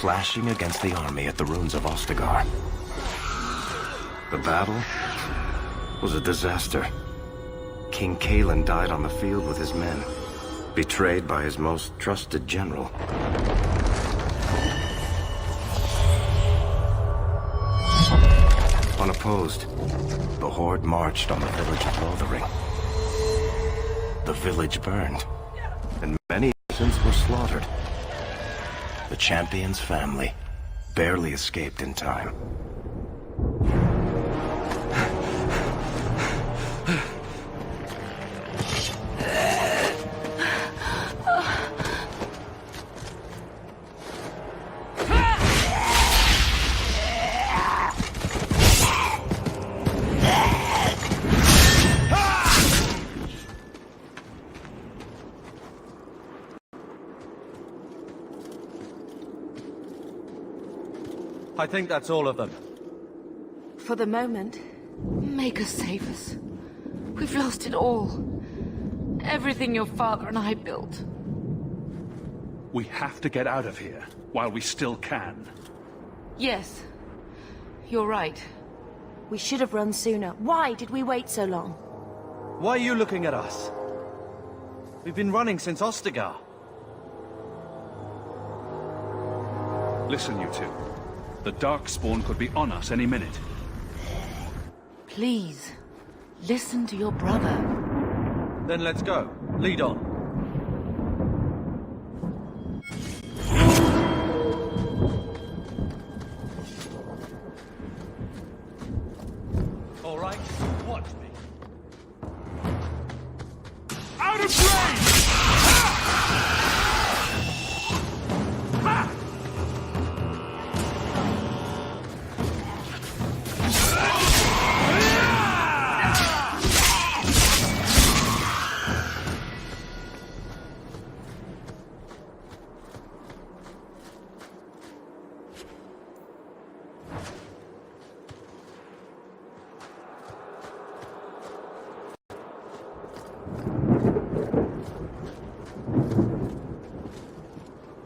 flashing against the army at the ruins of Ostagar. The battle was a disaster. King Kalen died on the field with his men, betrayed by his most trusted general. Unopposed, the Horde marched on the village of Lothering. The village burned, and many innocents were slaughtered. The champion's family barely escaped in time. I think that's all of them. For the moment. Make us save us. We've lost it all. Everything your father and I built. We have to get out of here, while we still can. Yes. You're right. We should have run sooner. Why did we wait so long? Why are you looking at us? We've been running since Ostagar. Listen, you two. The Darkspawn could be on us any minute. Please, listen to your brother. Then let's go. Lead on. All right, watch me. Out of range!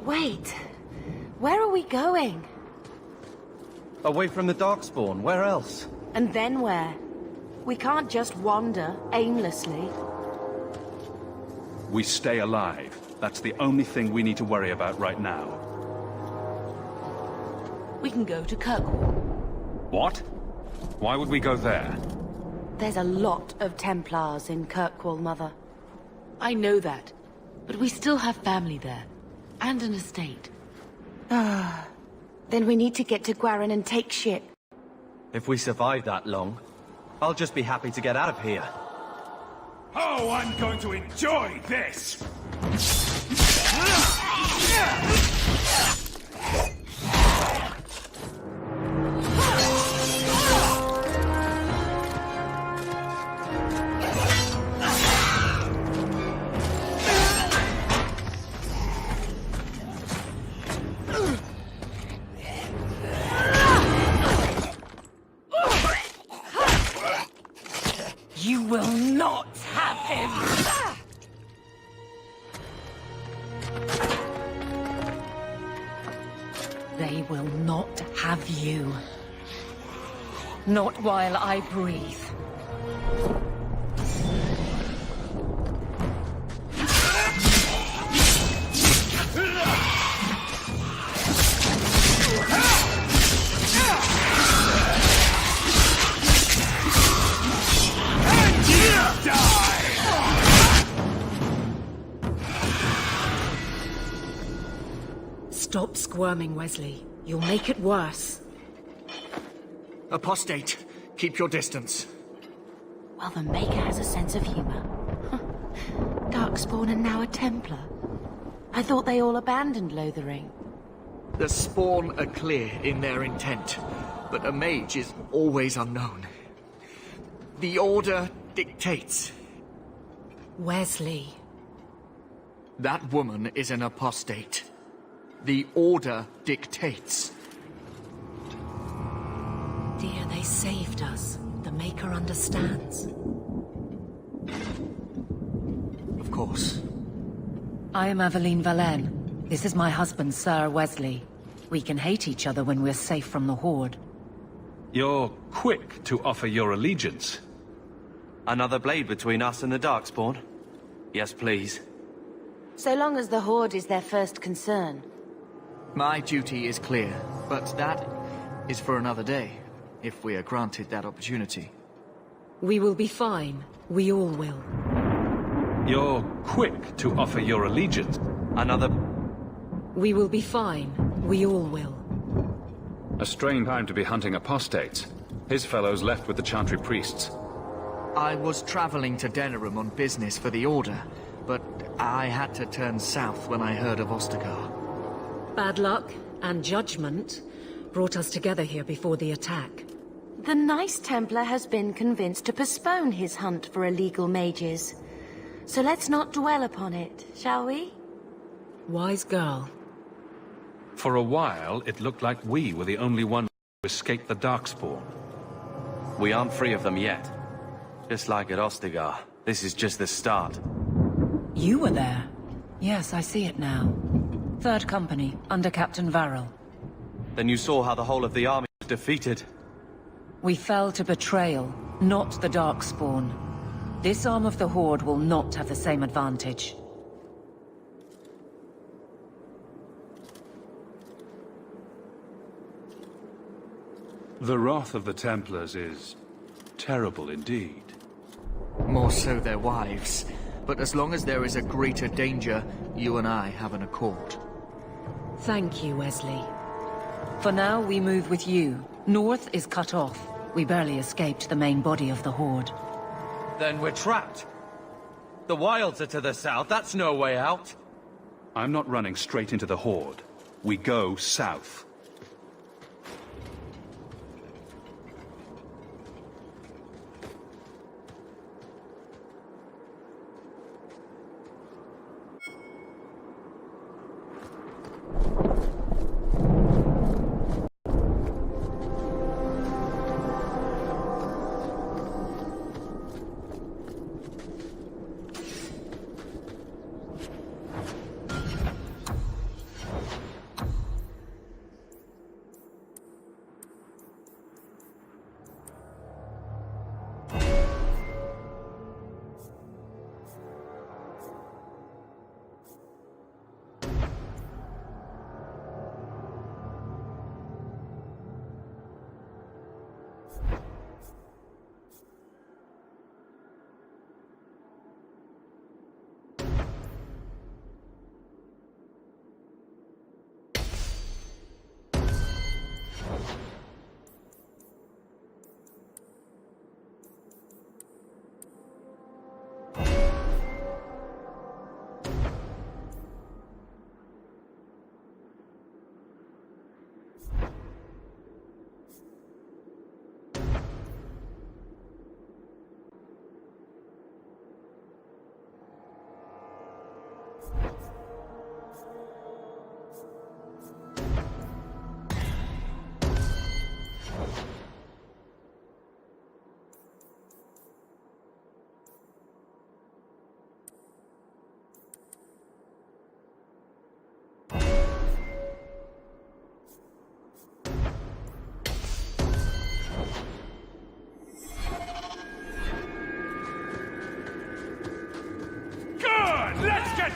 Wait. Where are we going? Away from the Darkspawn, where else? And then where? We can't just wander aimlessly. We stay alive. That's the only thing we need to worry about right now. We can go to Kirkwall. What? Why would we go there? There's a lot of Templars in Kirkwall, Mother. I know that. But we still have family there. And an estate. Then we need to get to Gwarin and take ship. If we survive that long, I'll just be happy to get out of here. Oh, I'm going to enjoy this! You will not have him! They will not have you. Not while I breathe. Stop squirming, Wesley. You'll make it worse. Apostate, keep your distance. Well, the Maker has a sense of humor. Darkspawn and now a Templar. I thought they all abandoned Lothering. The Spawn are clear in their intent, but a mage is always unknown. The Order dictates. Wesley. That woman is an apostate. The Order dictates. Dear, they saved us. The Maker understands. Of course. I am Aveline Valenne. This is my husband, Sir Wesley. We can hate each other when we're safe from the Horde. You're quick to offer your allegiance. Another blade between us and the Darkspawn? Yes, please. So long as the Horde is their first concern. My duty is clear, but that is for another day, if we are granted that opportunity. We will be fine. We all will. You're quick to offer your allegiance. Another... We will be fine. We all will. A strange time to be hunting apostates. His fellows left with the Chantry priests. I was traveling to Denerim on business for the Order, but I had to turn south when I heard of Ostagar. Bad luck and judgment brought us together here before the attack. The Nice Templar has been convinced to postpone his hunt for illegal mages. So let's not dwell upon it, shall we? Wise girl. For a while, it looked like we were the only ones who escaped the Darkspawn. We aren't free of them yet. Just like at Ostagar, this is just the start. You were there. Yes, I see it now. Third Company, under Captain Varel. Then you saw how the whole of the army was defeated. We fell to betrayal, not the Darkspawn. This arm of the Horde will not have the same advantage. The wrath of the Templars is terrible indeed. More so their wives. But as long as there is a greater danger, you and I have an accord. Thank you, Wesley. For now, we move with you. North is cut off. We barely escaped the main body of the Horde. Then we're trapped. The wilds are to the south, that's no way out. I'm not running straight into the Horde. We go south.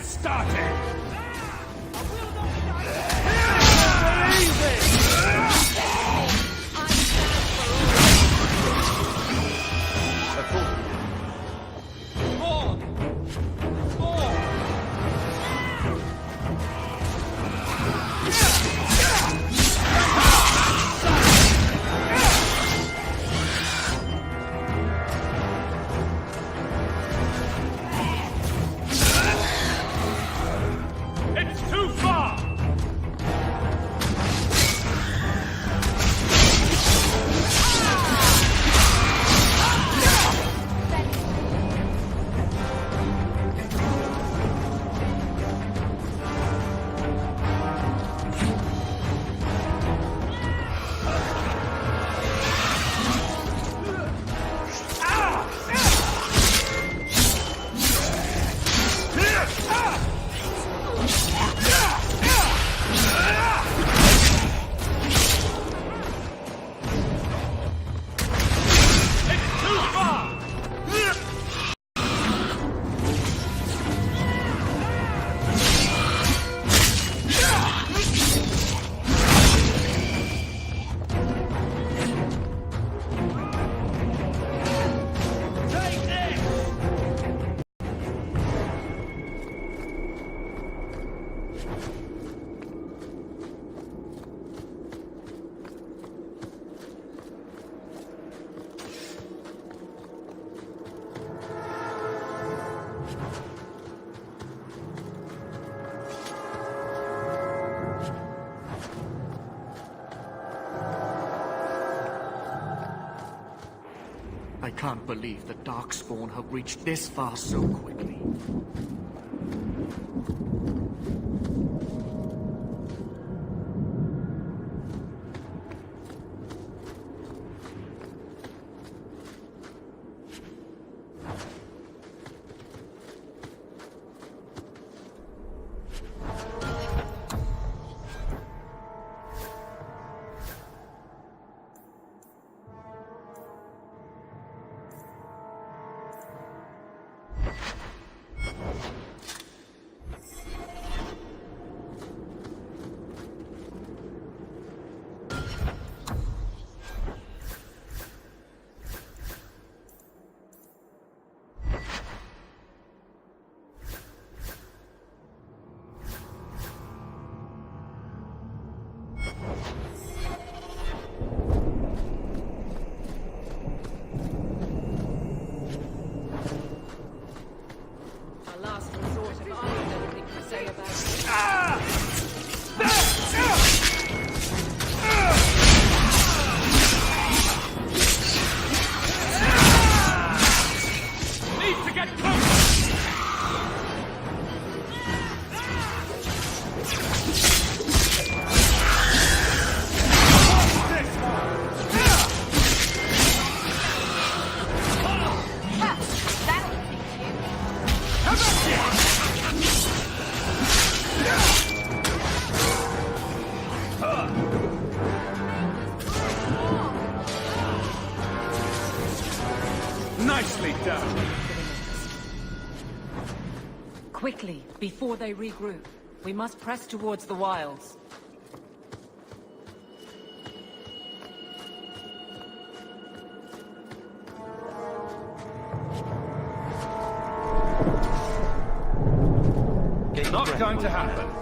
Started! I can't believe the Darkspawn have reached this far so quickly. Nicely done. Quickly, before they regroup. We must press towards the wilds. Not going to happen.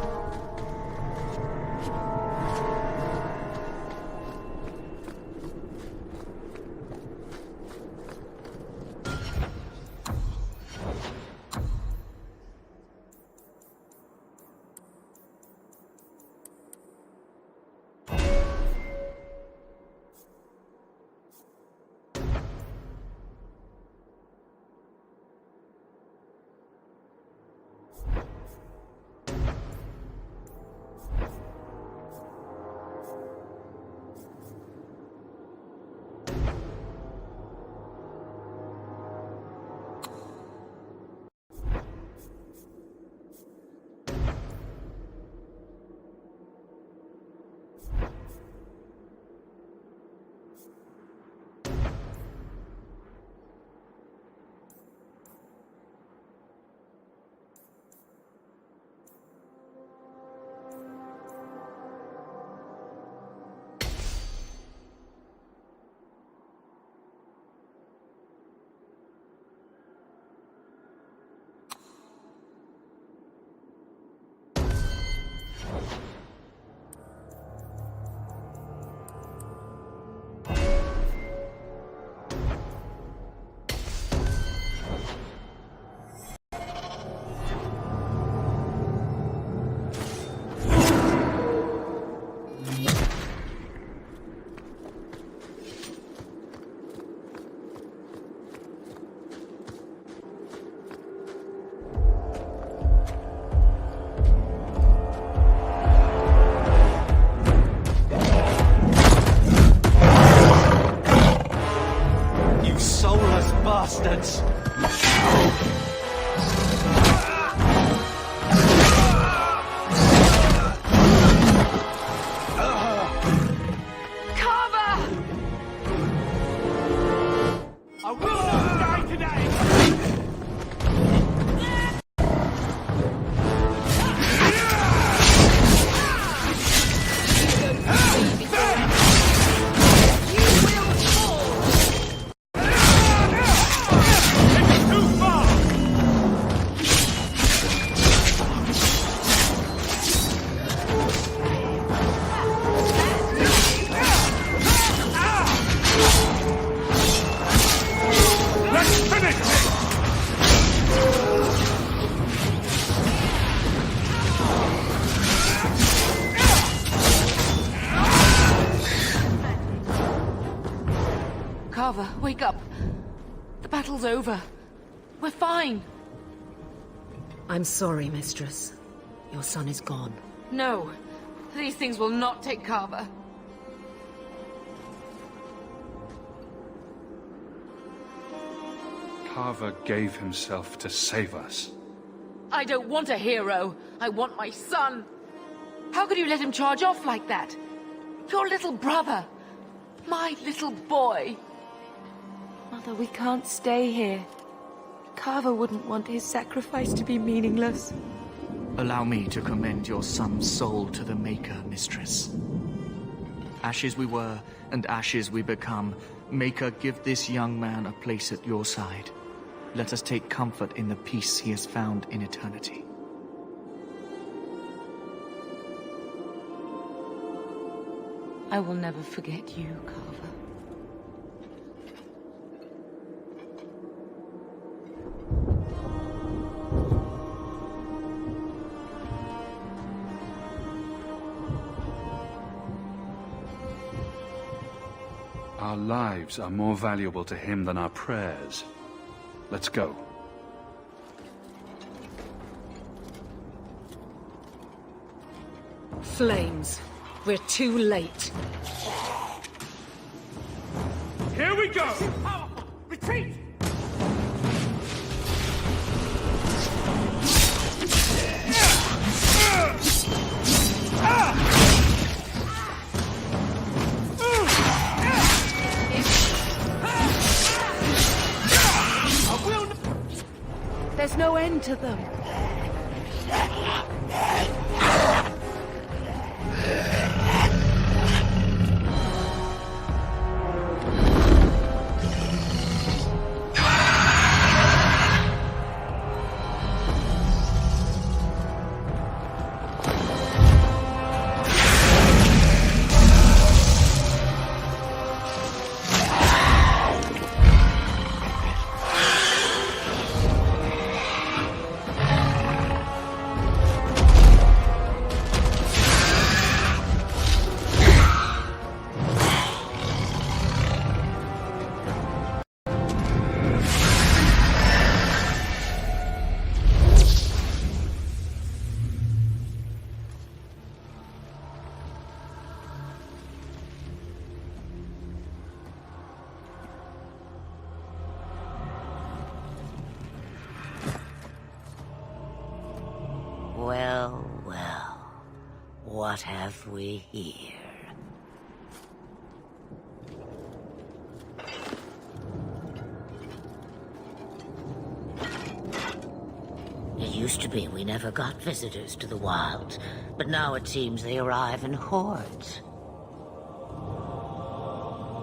bastards! I will not die today! Carver, wake up. The battle's over. We're fine. I'm sorry, Mistress. Your son is gone. No, these things will not take Carver. Carver gave himself to save us. I don't want a hero. I want my son. How could you let him charge off like that? Your little brother. My little boy. Mother, we can't stay here. Carver wouldn't want his sacrifice to be meaningless. Allow me to commend your son's soul to the Maker, Mistress. Ashes we were, and ashes we become. Maker, give this young man a place at your side. Let us take comfort in the peace he has found in eternity. I will never forget you, Carver. Our lives are more valuable to him than our prayers. Let's go. Flames. We're too late. Here we go! Retreat! There's no end to them. Well, well, what have we here? It used to be we never got visitors to the wilds, but now it seems they arrive in hordes.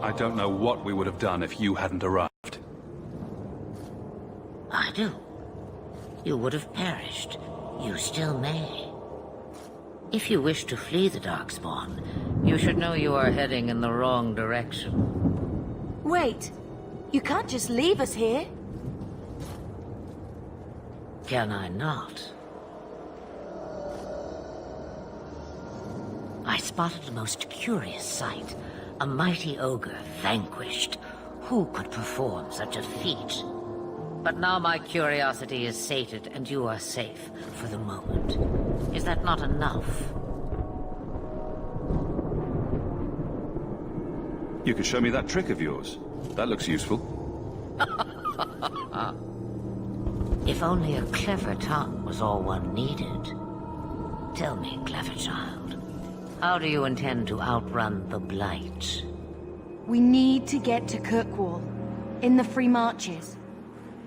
I don't know what we would have done if you hadn't arrived. I do. You would have perished. You still may. If you wish to flee the Darkspawn, you should know you are heading in the wrong direction. Wait. You can't just leave us here. Can I not? I spotted a most curious sight. A mighty ogre vanquished. Who could perform such a feat? But now my curiosity is sated, and you are safe for the moment. Is that not enough? You could show me that trick of yours. That looks useful. If only a clever tongue was all one needed. Tell me, clever child, how do you intend to outrun the Blight? We need to get to Kirkwall, in the Free Marches.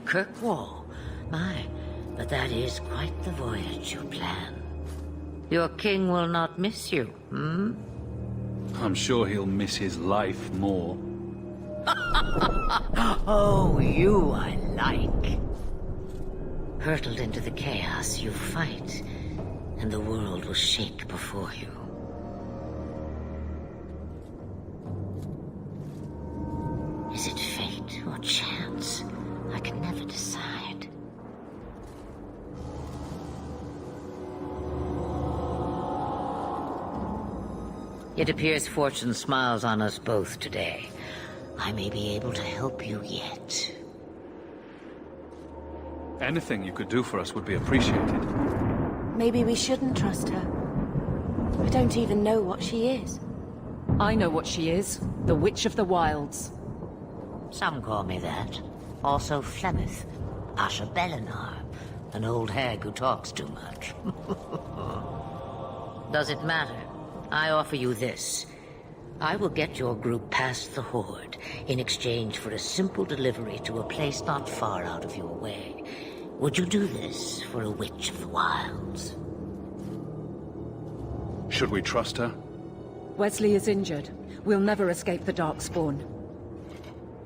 Kirkwall? My, but that is quite the voyage you plan. Your king will not miss you, hmm? I'm sure he'll miss his life more. Oh, you I like. Hurtled into the chaos, you fight, and the world will shake before you. Is it fate or chance? I can never decide. It appears fortune smiles on us both today. I may be able to help you yet. Anything you could do for us would be appreciated. Maybe we shouldn't trust her. I don't even know what she is. I know what she is. The Witch of the Wilds. Some call me that. Also Flemeth, Asha Belinar, an old hag who talks too much. Does it matter? I offer you this. I will get your group past the Horde in exchange for a simple delivery to a place not far out of your way. Would you do this for a Witch of the Wilds? Should we trust her? Wesley is injured. We'll never escape the Darkspawn.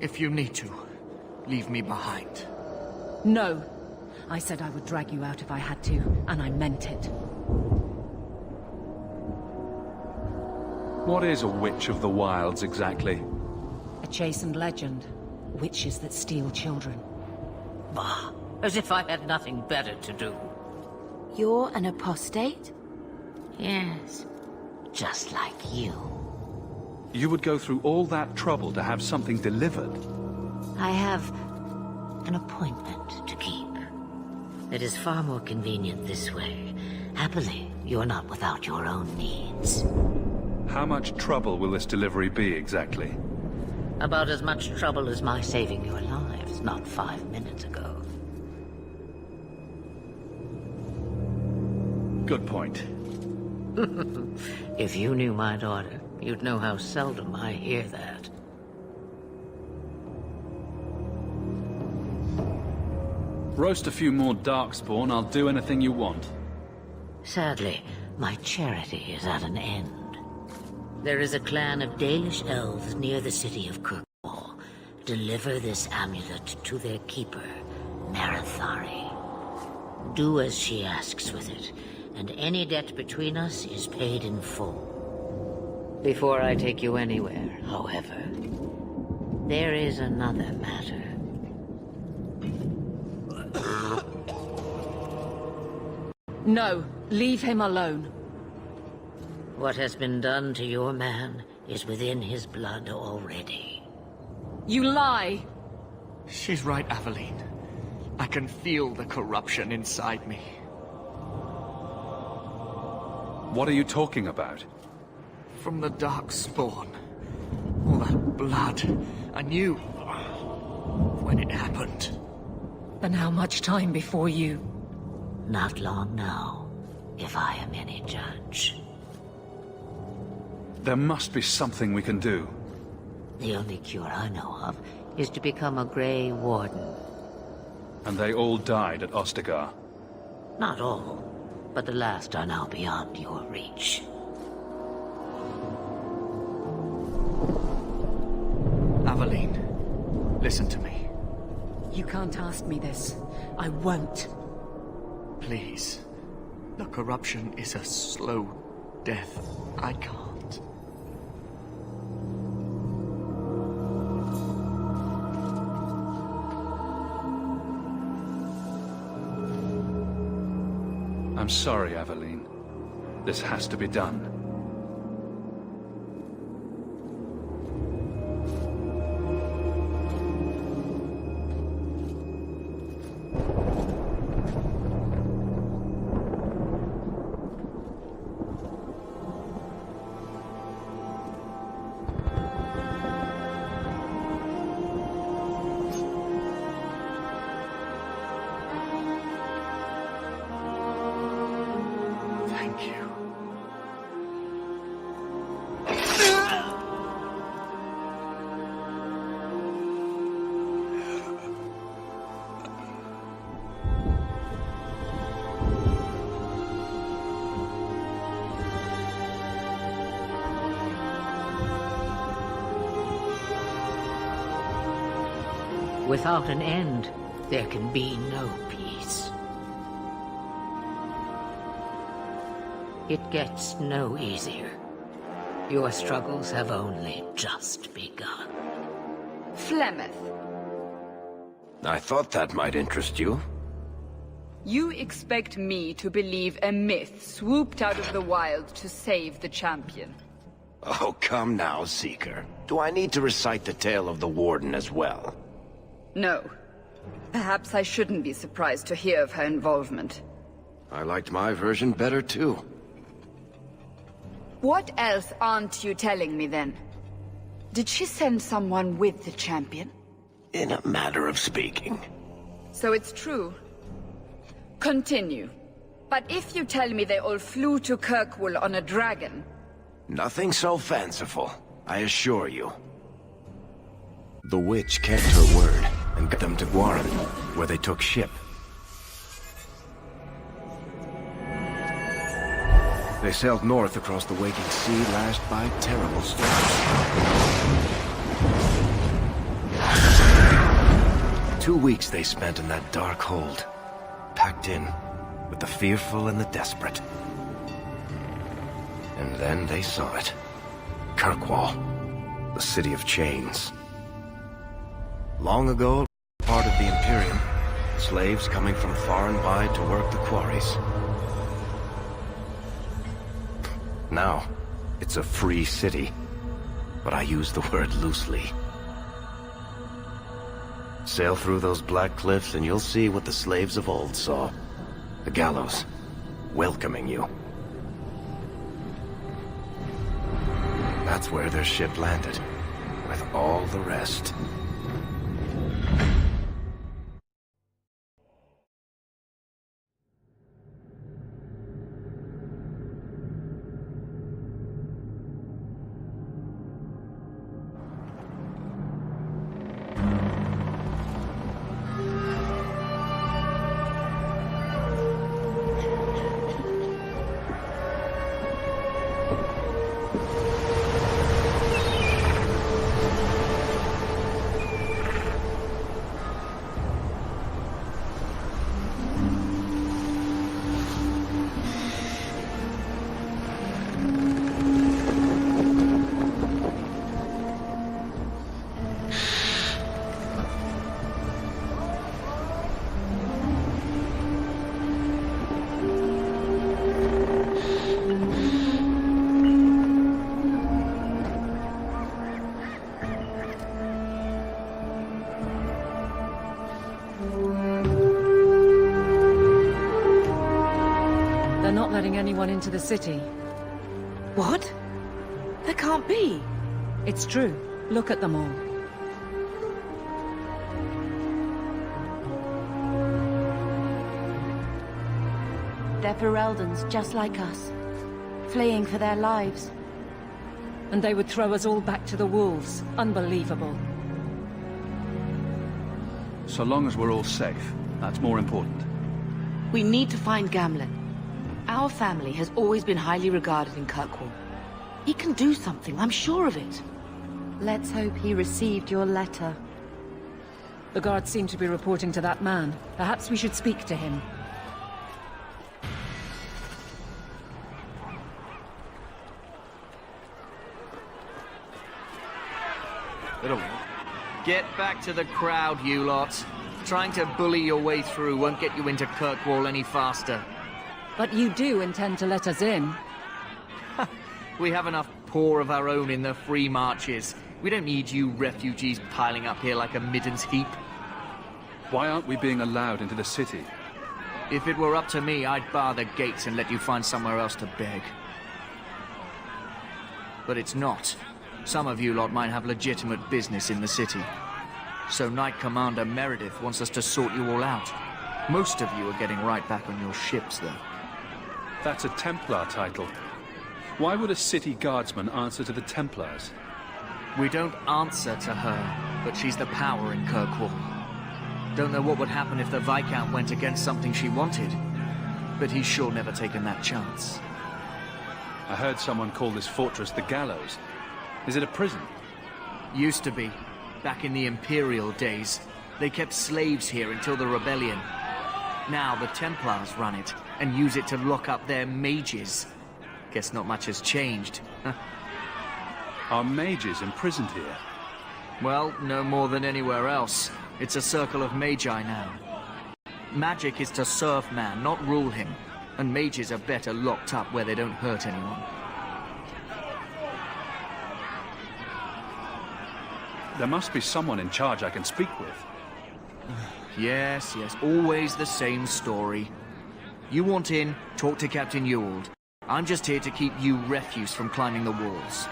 If you need to, leave me behind. No. I said I would drag you out if I had to, and I meant it. What is a Witch of the Wilds, exactly? A chastened legend. Witches that steal children. Bah, as if I had nothing better to do. You're an apostate? Yes, just like you. You would go through all that trouble to have something delivered? I have an appointment to keep. It is far more convenient this way. Happily, you're not without your own needs. How much trouble will this delivery be, exactly? About as much trouble as my saving your lives not 5 minutes ago. Good point. If you knew my daughter, you'd know how seldom I hear that. Roast a few more Darkspawn, I'll do anything you want. Sadly, my charity is at an end. There is a clan of Dalish elves near the city of Kirkwall. Deliver this amulet to their keeper, Marithari. Do as she asks with it, and any debt between us is paid in full. Before I take you anywhere, however, there is another matter. No, leave him alone. What has been done to your man is within his blood already. You lie! She's right, Aveline. I can feel the corruption inside me. What are you talking about? From the Darkspawn. All that blood. I knew when it happened. Then how much time before you? Not long now, if I am any judge. There must be something we can do. The only cure I know of is to become a Grey Warden. And they all died at Ostagar. Not all, but the last are now beyond your reach. Aveline, listen to me. You can't ask me this. I won't. Please. The corruption is a slow death. I can't. I'm sorry, Aveline. This has to be done. Thank you. Without an end, there can be no peace. It gets no easier. Your struggles have only just begun. Flemeth, I thought that might interest you. you expect me to believe a myth swooped out of the wild to save the champion? Oh, come now, Seeker. Do I need to recite the tale of the Warden as well? No. Perhaps I shouldn't be surprised to hear of her involvement. I liked my version better too. What else aren't you telling me then? Did she send someone with the champion? In a matter of speaking. So it's true. Continue. But if you tell me they all flew to Kirkwall on a dragon... Nothing so fanciful, I assure you. The witch kept her word and got them to Guaran, where they took ship. They sailed north across the waking sea, lashed by terrible storms. 2 weeks they spent in that dark hold, packed in with the fearful and the desperate. And then they saw it. Kirkwall, the city of chains. Long ago, part of the Imperium, slaves coming from far and wide to work the quarries. Now, it's a free city, but I use the word loosely. Sail through those black cliffs and you'll see what the slaves of old saw. The gallows, welcoming you. That's where their ship landed, with all the rest. Anyone into the city. What? There can't be. It's true. Look at them all. They're Fereldans, just like us. Fleeing for their lives. And they would throw us all back to the wolves. Unbelievable. So long as we're all safe, that's more important. We need to find Gamlen. Our family has always been highly regarded in Kirkwall. He can do something, I'm sure of it. Let's hope he received your letter. The guards seem to be reporting to that man. Perhaps we should speak to him. Get back to the crowd, you lot. Trying to bully your way through won't get you into Kirkwall any faster. But you do intend to let us in. We have enough poor of our own in the free marches. We don't need you refugees piling up here like a middens heap. Why aren't we being allowed into the city? If it were up to me, I'd bar the gates and let you find somewhere else to beg. But it's not. Some of you lot might have legitimate business in the city. So Knight Commander Meredith wants us to sort you all out. Most of you are getting right back on your ships, though. That's a Templar title. Why would a city guardsman answer to the Templars? We don't answer to her, but she's the power in Kirkwall. Don't know what would happen if the Viscount went against something she wanted, but he's sure never taken that chance. I heard someone call this fortress the Gallows. Is it a prison? Used to be. Back in the Imperial days. They kept slaves here until the rebellion. Now the Templars run it, and use it to lock up their mages. Guess not much has changed. Are mages imprisoned here? Well, no more than anywhere else. It's a circle of magi now. Magic is to serve man, not rule him. And mages are better locked up where they don't hurt anyone. There must be someone in charge I can speak with. Yes, always the same story. You want in, talk to Captain Ewald. I'm just here to keep you refuse from climbing the walls.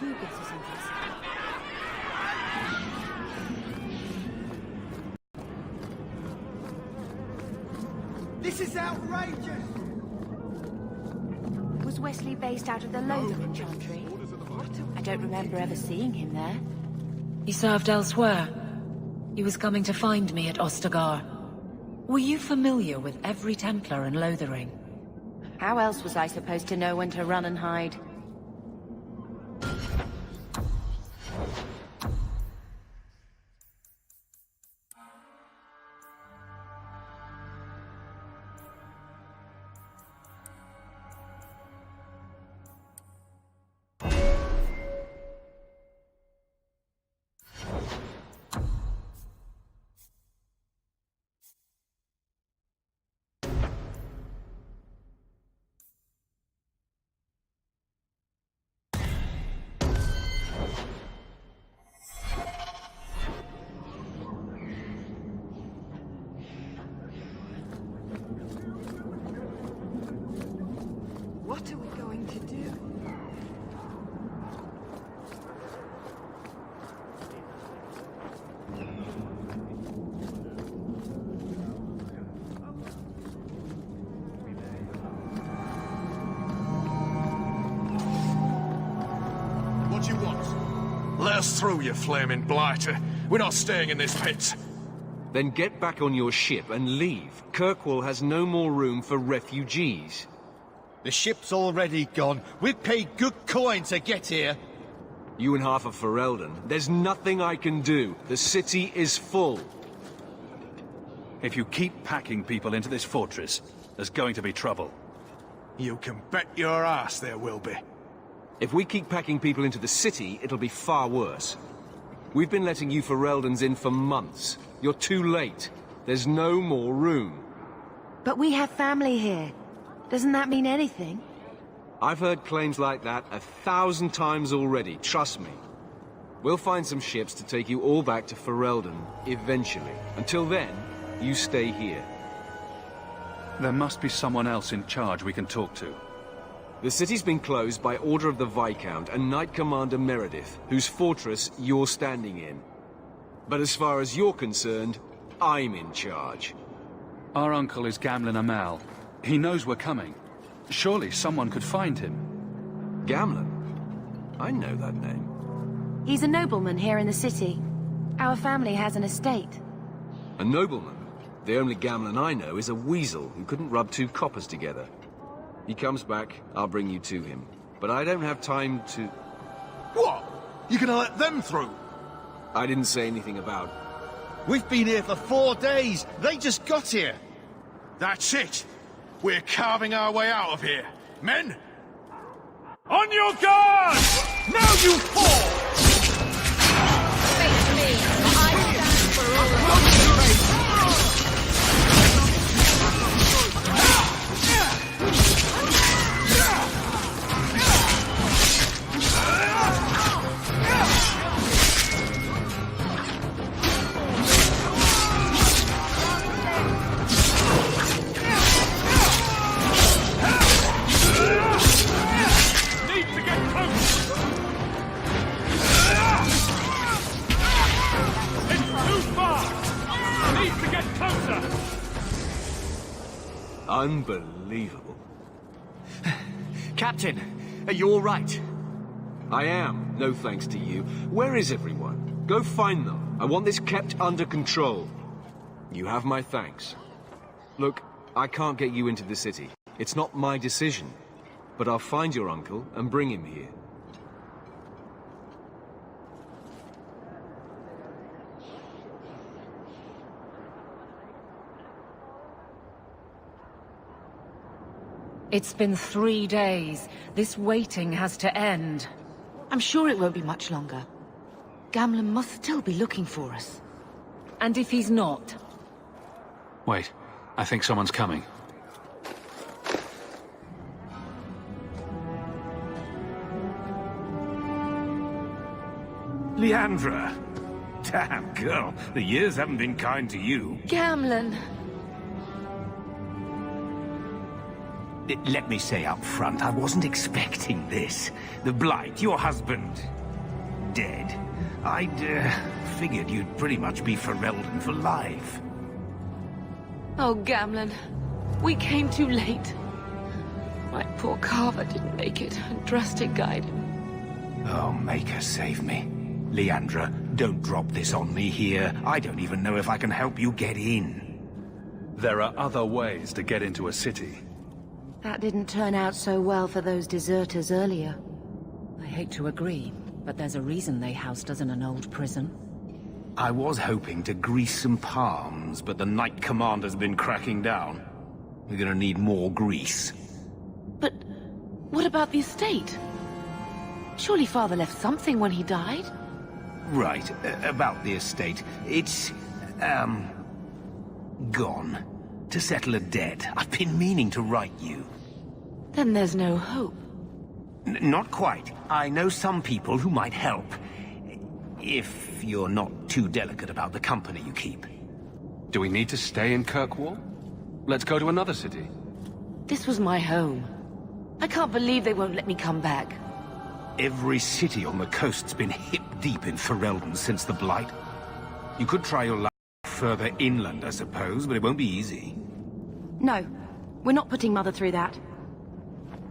You get us in this. This is outrageous! Was Wesley based out of the Lothering Chantry? I don't remember ever seeing him there. He served elsewhere. He was coming to find me at Ostagar. Were you familiar with every Templar in Lothering? How else was I supposed to know when to run and hide? What are we going to do? What do you want? Let us through, you flaming blighter. We're not staying in this pit. Then get back on your ship and leave. Kirkwall has no more room for refugees. The ship's already gone. We've paid good coin to get here. You and half of Ferelden. There's nothing I can do. The city is full. If you keep packing people into this fortress, there's going to be trouble. You can bet your ass there will be. If we keep packing people into the city, it'll be far worse. We've been letting you Fereldans in for months. You're too late. There's no more room. But we have family here. Doesn't that mean anything? I've heard claims like that 1,000 times already, trust me. We'll find some ships to take you all back to Ferelden, eventually. Until then, you stay here. There must be someone else in charge we can talk to. The city's been closed by order of the Viscount and Knight Commander Meredith, whose fortress you're standing in. But as far as you're concerned, I'm in charge. Our uncle is Gamlen Amal. He knows we're coming. Surely someone could find him. Gamlen? I know that name. He's a nobleman here in the city. Our family has an estate. A nobleman? The only Gamlen I know is a weasel who couldn't rub two coppers together. He comes back, I'll bring you to him. But I don't have time to... What? You gonna let them through? I didn't say anything about... We've been here for 4 days. They just got here. That's it. We're carving our way out of here. Men! On your guard! Now you fall! Face me. I stand for all of you. Unbelievable. Captain, are you all right? I am, no thanks to you. Where is everyone? Go find them. I want this kept under control. You have my thanks. Look, I can't get you into the city. It's not my decision. But I'll find your uncle and bring him here. It's been 3 days. This waiting has to end. I'm sure it won't be much longer. Gamlen must still be looking for us. And if he's not? Wait, I think someone's coming. Leandra! Damn, girl, the years haven't been kind to you. Gamlen. Let me say up front, I wasn't expecting this. The Blight, your husband, dead. I'd figured you'd pretty much be Ferelden for life. Oh, Gamlen. We came too late. My poor Carver didn't make it, and Drastic guided him. Oh, Maker, save me. Leandra, don't drop this on me here. I don't even know if I can help you get in. There are other ways to get into a city. That didn't turn out so well for those deserters earlier. I hate to agree, but there's a reason they housed us in an old prison. I was hoping to grease some palms, but the Knight Commander's been cracking down. We're gonna need more grease. But what about the estate? Surely Father left something when he died? Right, about the estate. It's, gone. To settle a debt. I've been meaning to write you. Then there's no hope. Not quite. I know some people who might help. If you're not too delicate about the company you keep. Do we need to stay in Kirkwall? Let's go to another city. This was my home. I can't believe they won't let me come back. Every city on the coast's been hip-deep in Ferelden since the Blight. You could try your luck further inland, I suppose, but it won't be easy. No, we're not putting Mother through that.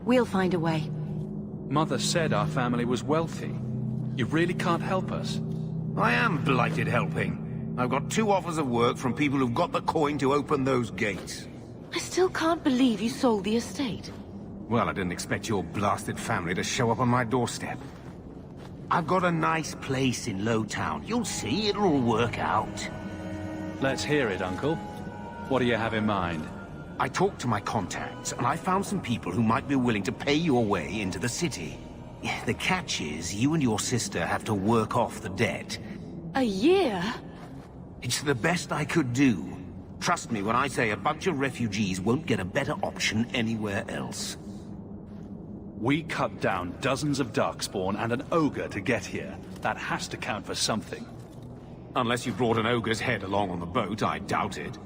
We'll find a way. Mother said our family was wealthy. You really can't help us. I am blighted helping. I've got 2 offers of work from people who've got the coin to open those gates. I still can't believe you sold the estate. Well, I didn't expect your blasted family to show up on my doorstep. I've got a nice place in Lowtown. You'll see, it'll all work out. Let's hear it, Uncle. What do you have in mind? I talked to my contacts, and I found some people who might be willing to pay your way into the city. The catch is, you and your sister have to work off the debt. A year? It's the best I could do. Trust me when I say a bunch of refugees won't get a better option anywhere else. We cut down dozens of Darkspawn and an ogre to get here. That has to count for something. Unless you brought an ogre's head along on the boat, I doubt it.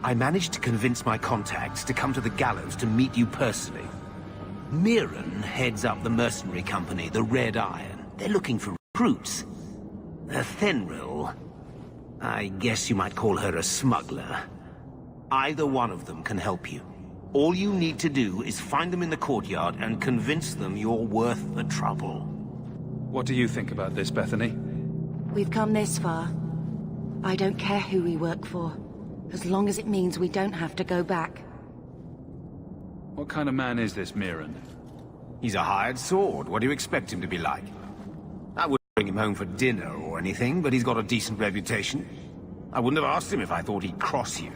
I managed to convince my contacts to come to the gallows to meet you personally. Mirren heads up the mercenary company, the Red Iron. They're looking for recruits. Thenril, I guess you might call her a smuggler. Either one of them can help you. All you need to do is find them in the courtyard and convince them you're worth the trouble. What do you think about this, Bethany? We've come this far. I don't care who we work for, as long as it means we don't have to go back. What kind of man is this Mirren? He's a hired sword. What do you expect him to be like? I wouldn't bring him home for dinner or anything, but he's got a decent reputation. I wouldn't have asked him if I thought he'd cross you.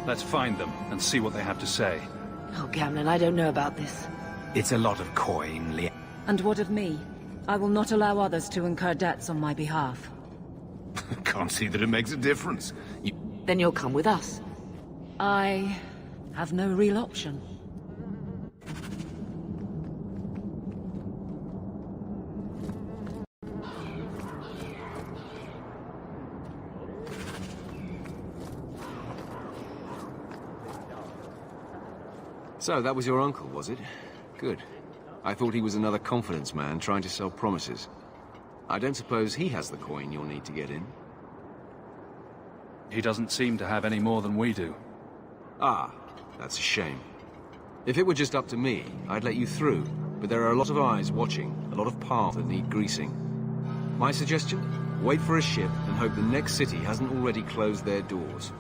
Let's find them and see what they have to say. Oh, Gamlen, I don't know about this. It's a lot of coin, Leah. And what of me? I will not allow others to incur debts on my behalf. Can't see that it makes a difference. Then you'll come with us. I have no real option. So, that was your uncle, was it? Good. I thought he was another confidence man trying to sell promises. I don't suppose he has the coin you'll need to get in. He doesn't seem to have any more than we do. Ah, that's a shame. If it were just up to me, I'd let you through, but there are a lot of eyes watching, a lot of paths that need greasing. My suggestion? Wait for a ship and hope the next city hasn't already closed their doors.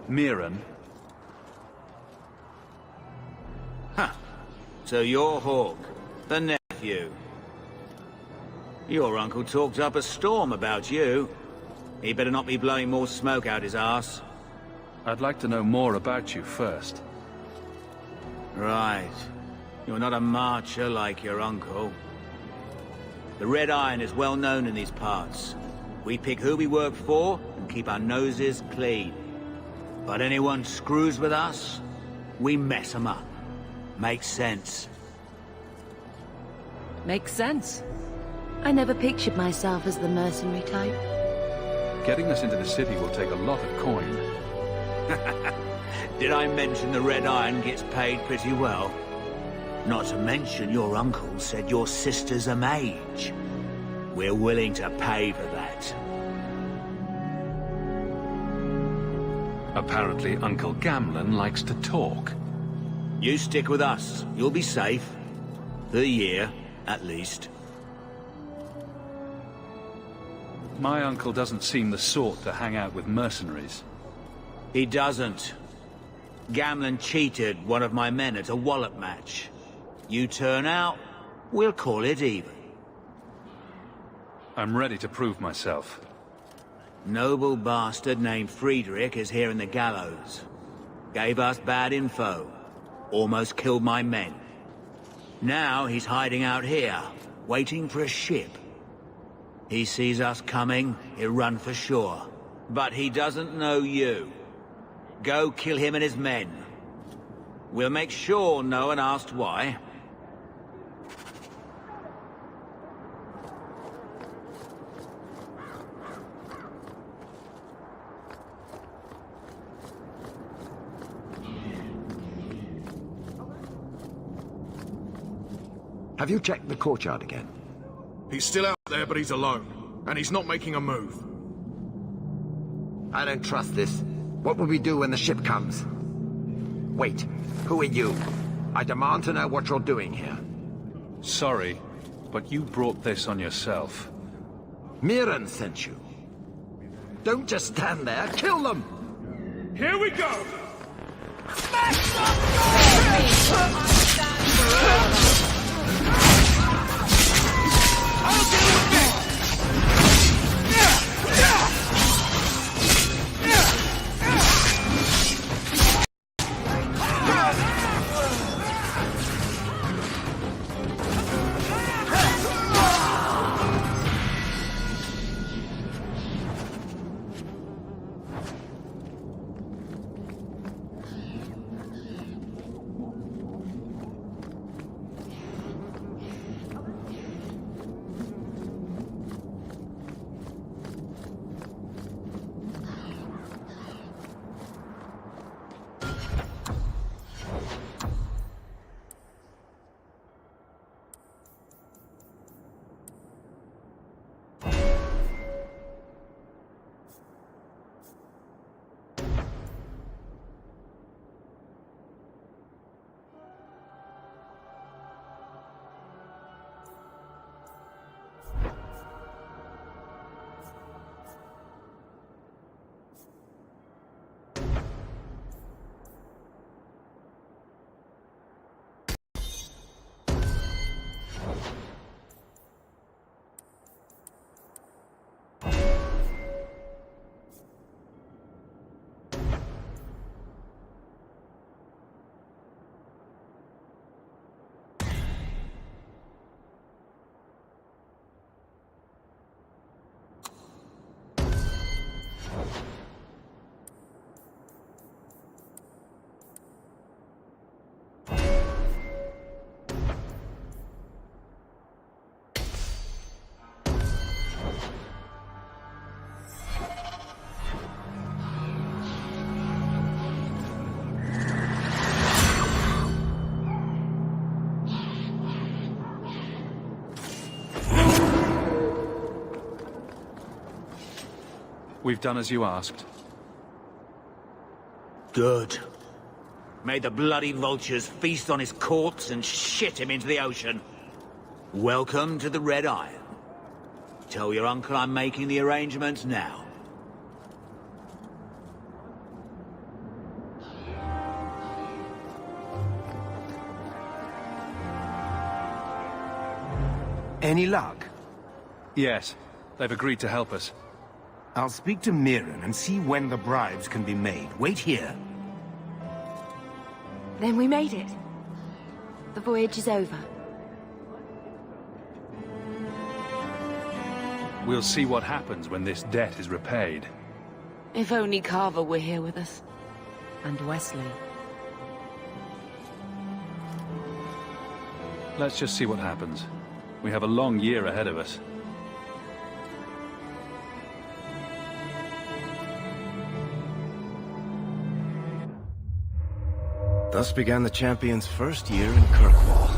Mirren? Huh. So you're Hawk, the nephew. Your uncle talked up a storm about you. He better not be blowing more smoke out his arse. I'd like to know more about you first. Right. You're not a marcher like your uncle. The Red Iron is well known in these parts. We pick who we work for and keep our noses clean. But anyone screws with us, we mess them up. Makes sense. Makes sense. I never pictured myself as the mercenary type. Getting us into the city will take a lot of coin. Did I mention the Red Iron gets paid pretty well? Not to mention your uncle said your sister's a mage. We're willing to pay for that. Apparently Uncle Gamlen likes to talk. You stick with us. You'll be safe. For the year, at least. My uncle doesn't seem the sort to hang out with mercenaries. He doesn't. Gamlen cheated one of my men at a wallop match. You turn out, we'll call it even. I'm ready to prove myself. Noble bastard named Friedrich is here in the gallows. Gave us bad info. Almost killed my men. Now he's hiding out here, waiting for a ship. He sees us coming, he'll run for sure. But he doesn't know you. Go kill him and his men. We'll make sure no one asks why. Have you checked the courtyard again? He's still out there, but he's alone. And he's not making a move. I don't trust this. What will we do when the ship comes? Wait, who are you? I demand to know what you're doing here. Sorry, but you brought this on yourself. Mirren sent you. Don't just stand there, kill them! Here we go! We've done as you asked. Good. May the bloody vultures feast on his corpse and shit him into the ocean. Welcome to the Red Iron. Tell your uncle I'm making the arrangements now. Any luck? Yes, they've agreed to help us. I'll speak to Mirren and see when the bribes can be made. Wait here. Then we made it. The voyage is over. We'll see what happens when this debt is repaid. If only Carver were here with us. and Wesley. Let's just see what happens. We have a long year ahead of us. Thus began the champion's first year in Kirkwall.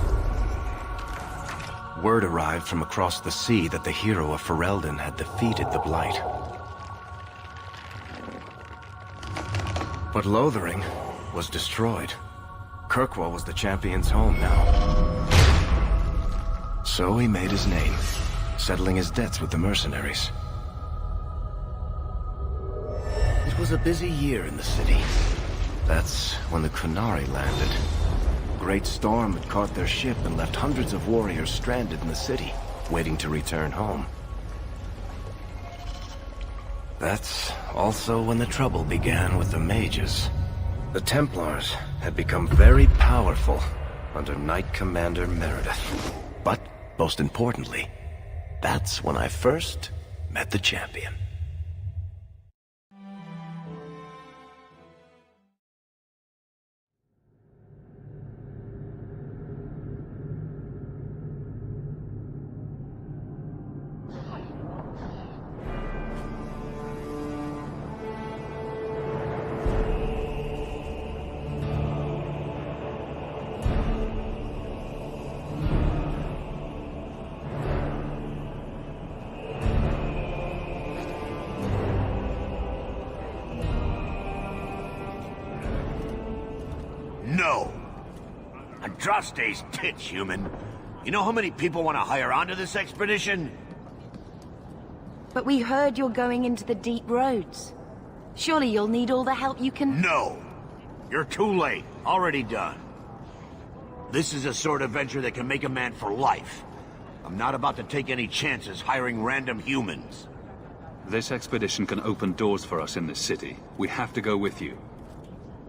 Word arrived from across the sea that the hero of Ferelden had defeated the Blight. But Lothering was destroyed. Kirkwall was the champion's home now. So he made his name, settling his debts with the mercenaries. It was a busy year in the city. That's when the Qunari landed. A great storm had caught their ship and left hundreds of warriors stranded in the city, waiting to return home. That's also when the trouble began with the mages. The Templars had become very powerful under Knight Commander Meredith. But, most importantly, that's when I first met the champion. No! Andraste's tits, human. You know how many people want to hire onto this expedition? But we heard you're going into the deep roads. Surely you'll need all the help you can... No! You're too late. Already done. This is a sort of venture that can make a man for life. I'm not about to take any chances hiring random humans. This expedition can open doors for us in this city. We have to go with you.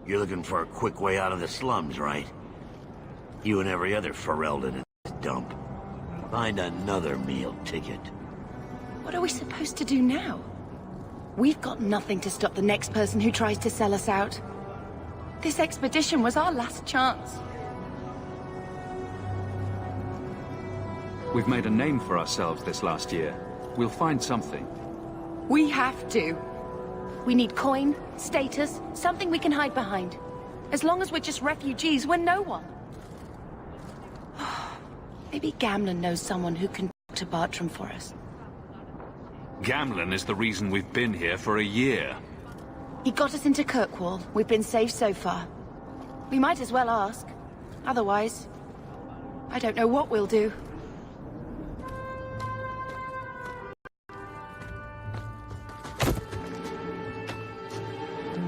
You're looking for a quick way out of the slums, right? You and every other Ferelden in this dump. Find another meal ticket. What are we supposed to do now? We've got nothing to stop the next person who tries to sell us out. This expedition was our last chance. We've made a name for ourselves this last year. We'll find something. We have to. We need coin, status, something we can hide behind. As long as we're just refugees, we're no one. Maybe Gamlen knows someone who can talk to Bartram for us. Gamlen is the reason we've been here for a year. He got us into Kirkwall. We've been safe so far. We might as well ask. Otherwise, I don't know what we'll do.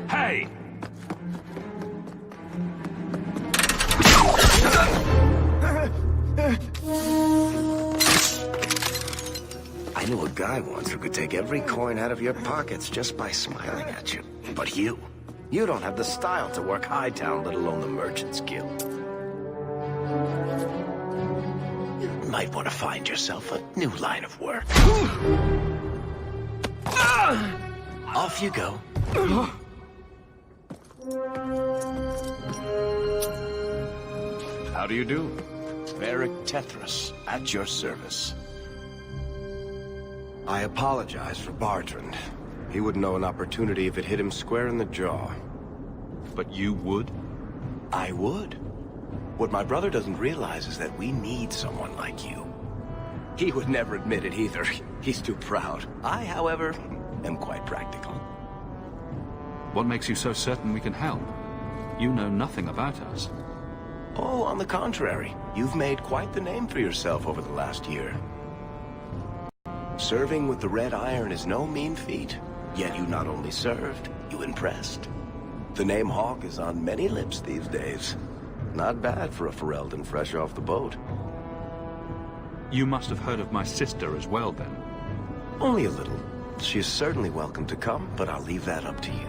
Hey! I knew a guy once who could take every coin out of your pockets just by smiling at you. But you don't have the style to work Hightown, let alone the Merchant's Guild. You might want to find yourself a new line of work. Off you go. How do you do? Varric Tethras, at your service. I apologize for Bartrand. He wouldn't know an opportunity if it hit him square in the jaw. But you would? I would. What my brother doesn't realize is that we need someone like you. He would never admit it either. He's too proud. I, however, am quite practical. What makes you so certain we can help? You know nothing about us. Oh, on the contrary. You've made quite the name for yourself over the last year. Serving with the Red Iron is no mean feat. Yet you not only served, you impressed. The name Hawke is on many lips these days. Not bad for a Ferelden fresh off the boat. You must have heard of my sister as well, then. Only a little. She is certainly welcome to come, but I'll leave that up to you.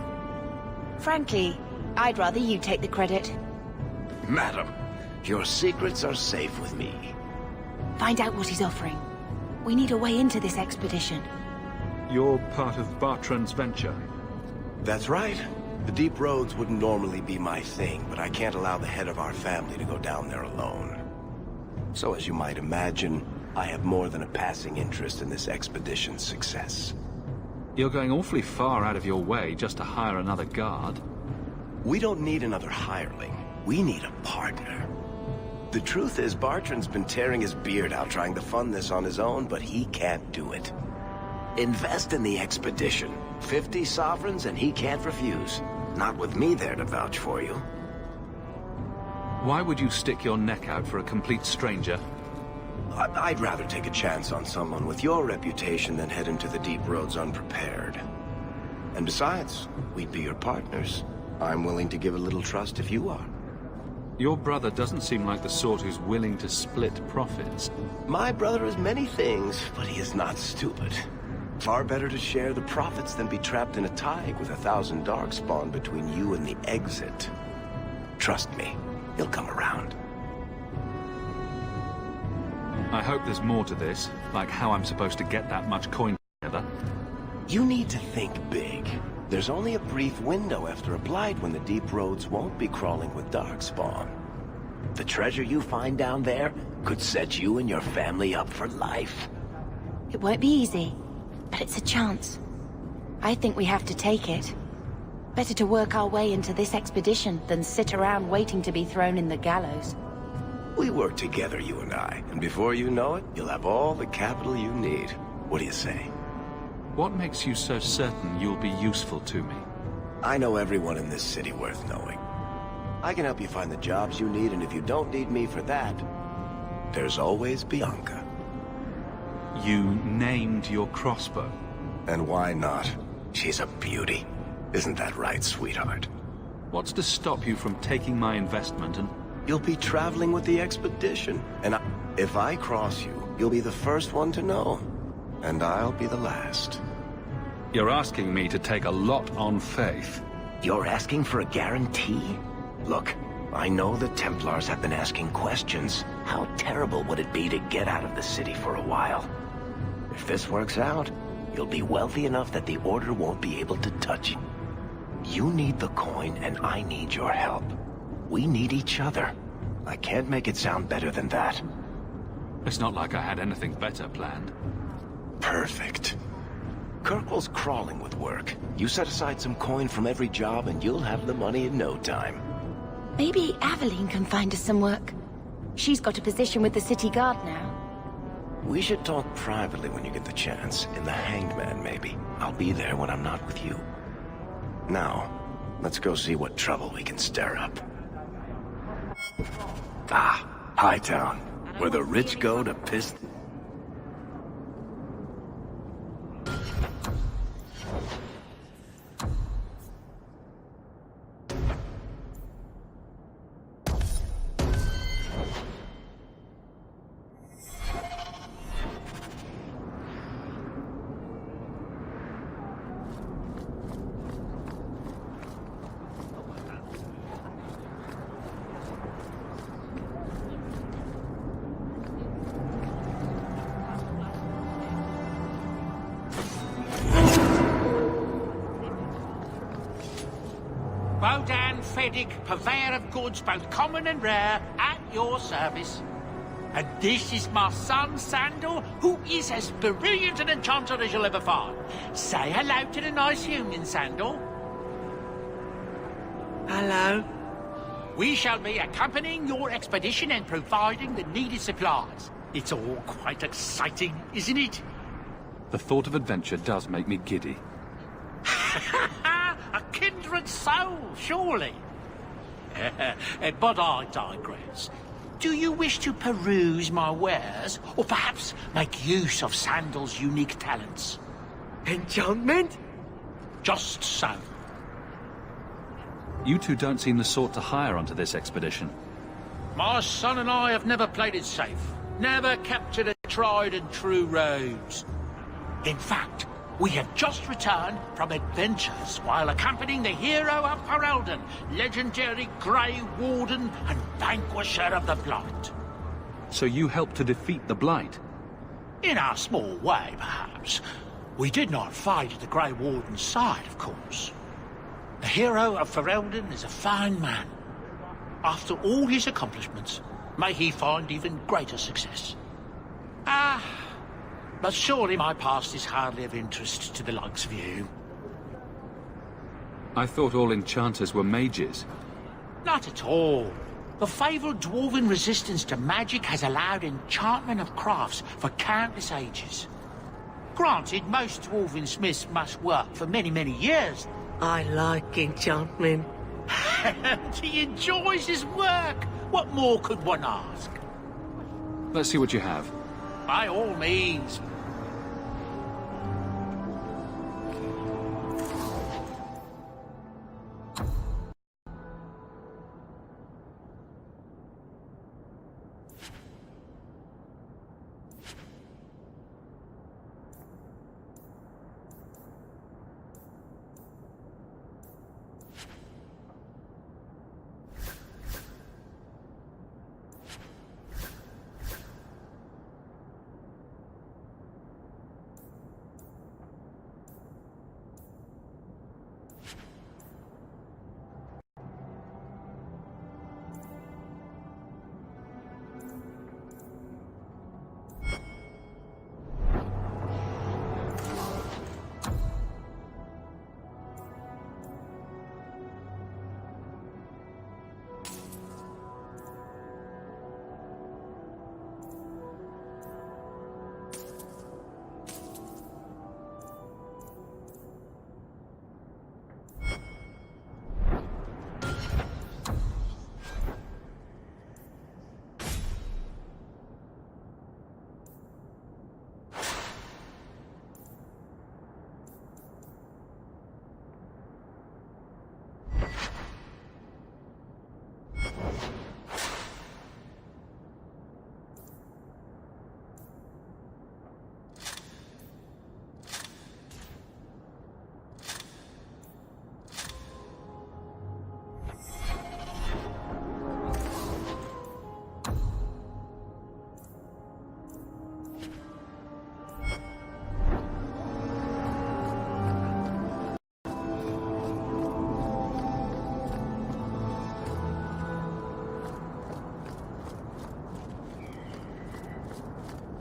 Frankly, I'd rather you take the credit. Madam, your secrets are safe with me. Find out what he's offering. We need a way into this expedition. You're part of Bartrand's venture. That's right. The deep roads wouldn't normally be my thing, but I can't allow the head of our family to go down there alone. So as you might imagine, I have more than a passing interest in this expedition's success. You're going awfully far out of your way just to hire another guard. We don't need another hireling. We need a partner. The truth is, Bartrand's been tearing his beard out trying to fund this on his own, but he can't do it. Invest in the expedition. 50 sovereigns and he can't refuse. Not with me there to vouch for you. Why would you stick your neck out for a complete stranger? I'd rather take a chance on someone with your reputation than head into the deep roads unprepared. And besides, we'd be your partners. I'm willing to give a little trust if you are. Your brother doesn't seem like the sort who's willing to split profits. My brother is many things, but he is not stupid. Far better to share the profits than be trapped in a tide with 1,000 Darkspawn between you and the exit. Trust me, he'll come around. I hope there's more to this, like how I'm supposed to get that much coin together. You need to think big. There's only a brief window after a blight when the deep roads won't be crawling with Darkspawn. The treasure you find down there could set you and your family up for life. It won't be easy, but it's a chance. I think we have to take it. Better to work our way into this expedition than sit around waiting to be thrown in the gallows. We work together, you and I, and before you know it, you'll have all the capital you need. What do you say? What makes you so certain you'll be useful to me? I know everyone in this city worth knowing. I can help you find the jobs you need, and if you don't need me for that, there's always Bianca. You named your crossbow. And why not? She's a beauty. Isn't that right, sweetheart? What's to stop you from taking my investment and... You'll be traveling with the expedition, and if I cross you, you'll be the first one to know. And I'll be the last. You're asking me to take a lot on faith. You're asking for a guarantee? Look, I know the Templars have been asking questions. How terrible would it be to get out of the city for a while? If this works out, you'll be wealthy enough that the Order won't be able to touch you. You need the coin, and I need your help. We need each other. I can't make it sound better than that. It's not like I had anything better planned. Perfect. Kirkwall's crawling with work. You set aside some coin from every job and you'll have the money in no time. Maybe Aveline can find us some work. She's got a position with the city guard now. We should talk privately when you get the chance. In the Hanged Man, maybe. I'll be there when I'm not with you. Now, let's go see what trouble we can stir up. Ah, Hightown, where the rich go to piss... Bodan Feddick, purveyor of goods both common and rare, at your service. And this is my son, Sandal, who is as brilliant an enchanter as you'll ever find. Say hello to the nice human, Sandal. Hello. We shall be accompanying your expedition and providing the needed supplies. It's all quite exciting, isn't it? The thought of adventure does make me giddy. A kindred soul, surely. But I digress. Do you wish to peruse my wares, or perhaps make use of Sandal's unique talents? Enchantment? Just so. You two don't seem the sort to hire onto this expedition. My son and I have never played it safe. Never captured a tried and true roads. In fact, we have just returned from adventures while accompanying the hero of Ferelden, legendary Grey Warden and vanquisher of the Blight. So you helped to defeat the Blight? In our small way, perhaps. We did not fight at the Grey Warden's side, of course. The hero of Ferelden is a fine man. After all his accomplishments, may he find even greater success. But surely my past is hardly of interest to the likes of you. I thought all enchanters were mages. Not at all. The fabled dwarven resistance to magic has allowed enchantment of crafts for countless ages. Granted, most dwarven smiths must work for many, many years. I like enchantment. And he enjoys his work. What more could one ask? Let's see what you have. By all means.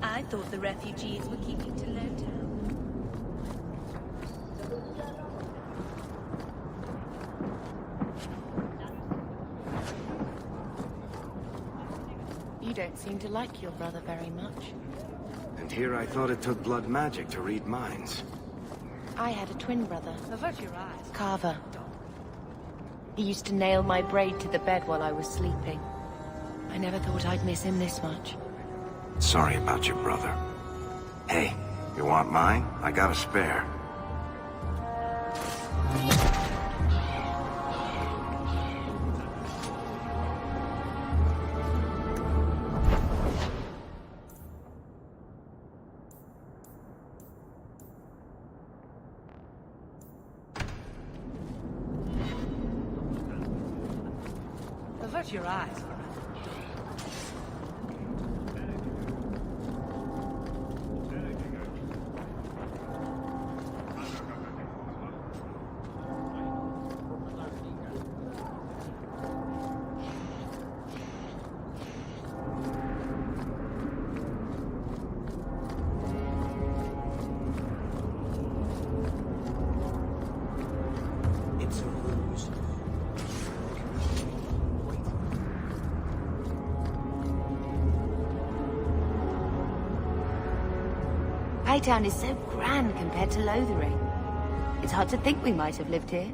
I thought the refugees were keeping to Lowtown. You don't seem to like your brother very much. And here I thought it took blood magic to read minds. I had a twin brother, Avert your eyes. Carver. He used to nail my braid to the bed while I was sleeping. I never thought I'd miss him this much. Sorry about your brother. Hey, you want mine? I got a spare. Avert your eyes. It's a ruse. Hightown is so grand compared to Lothering. It's hard to think we might have lived here.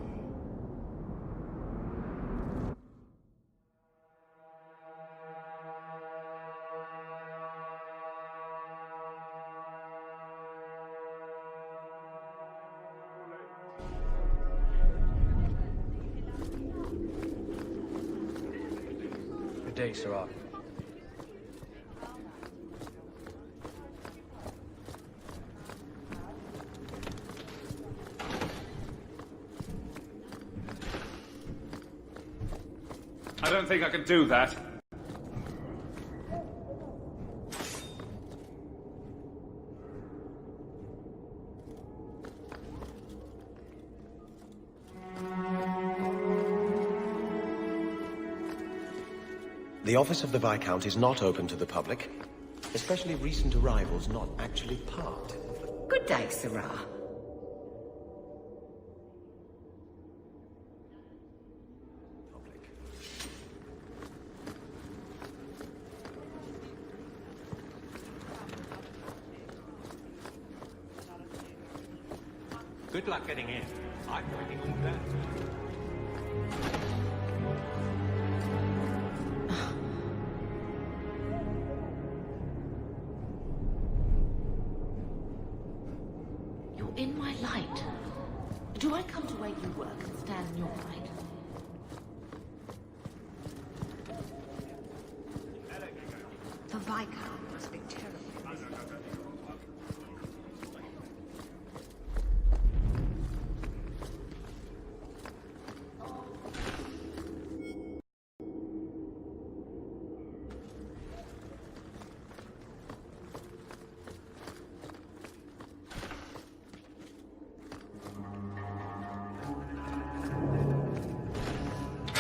Good day, Sirrah. I don't think I can do that. The office of the Viscount is not open to the public, especially recent arrivals not actually part of the... Good day, Sirrah. Good luck getting in. I'm waiting all day. You're in my light. Do I come to where you work and stand in your light? The Viscount must be terrible.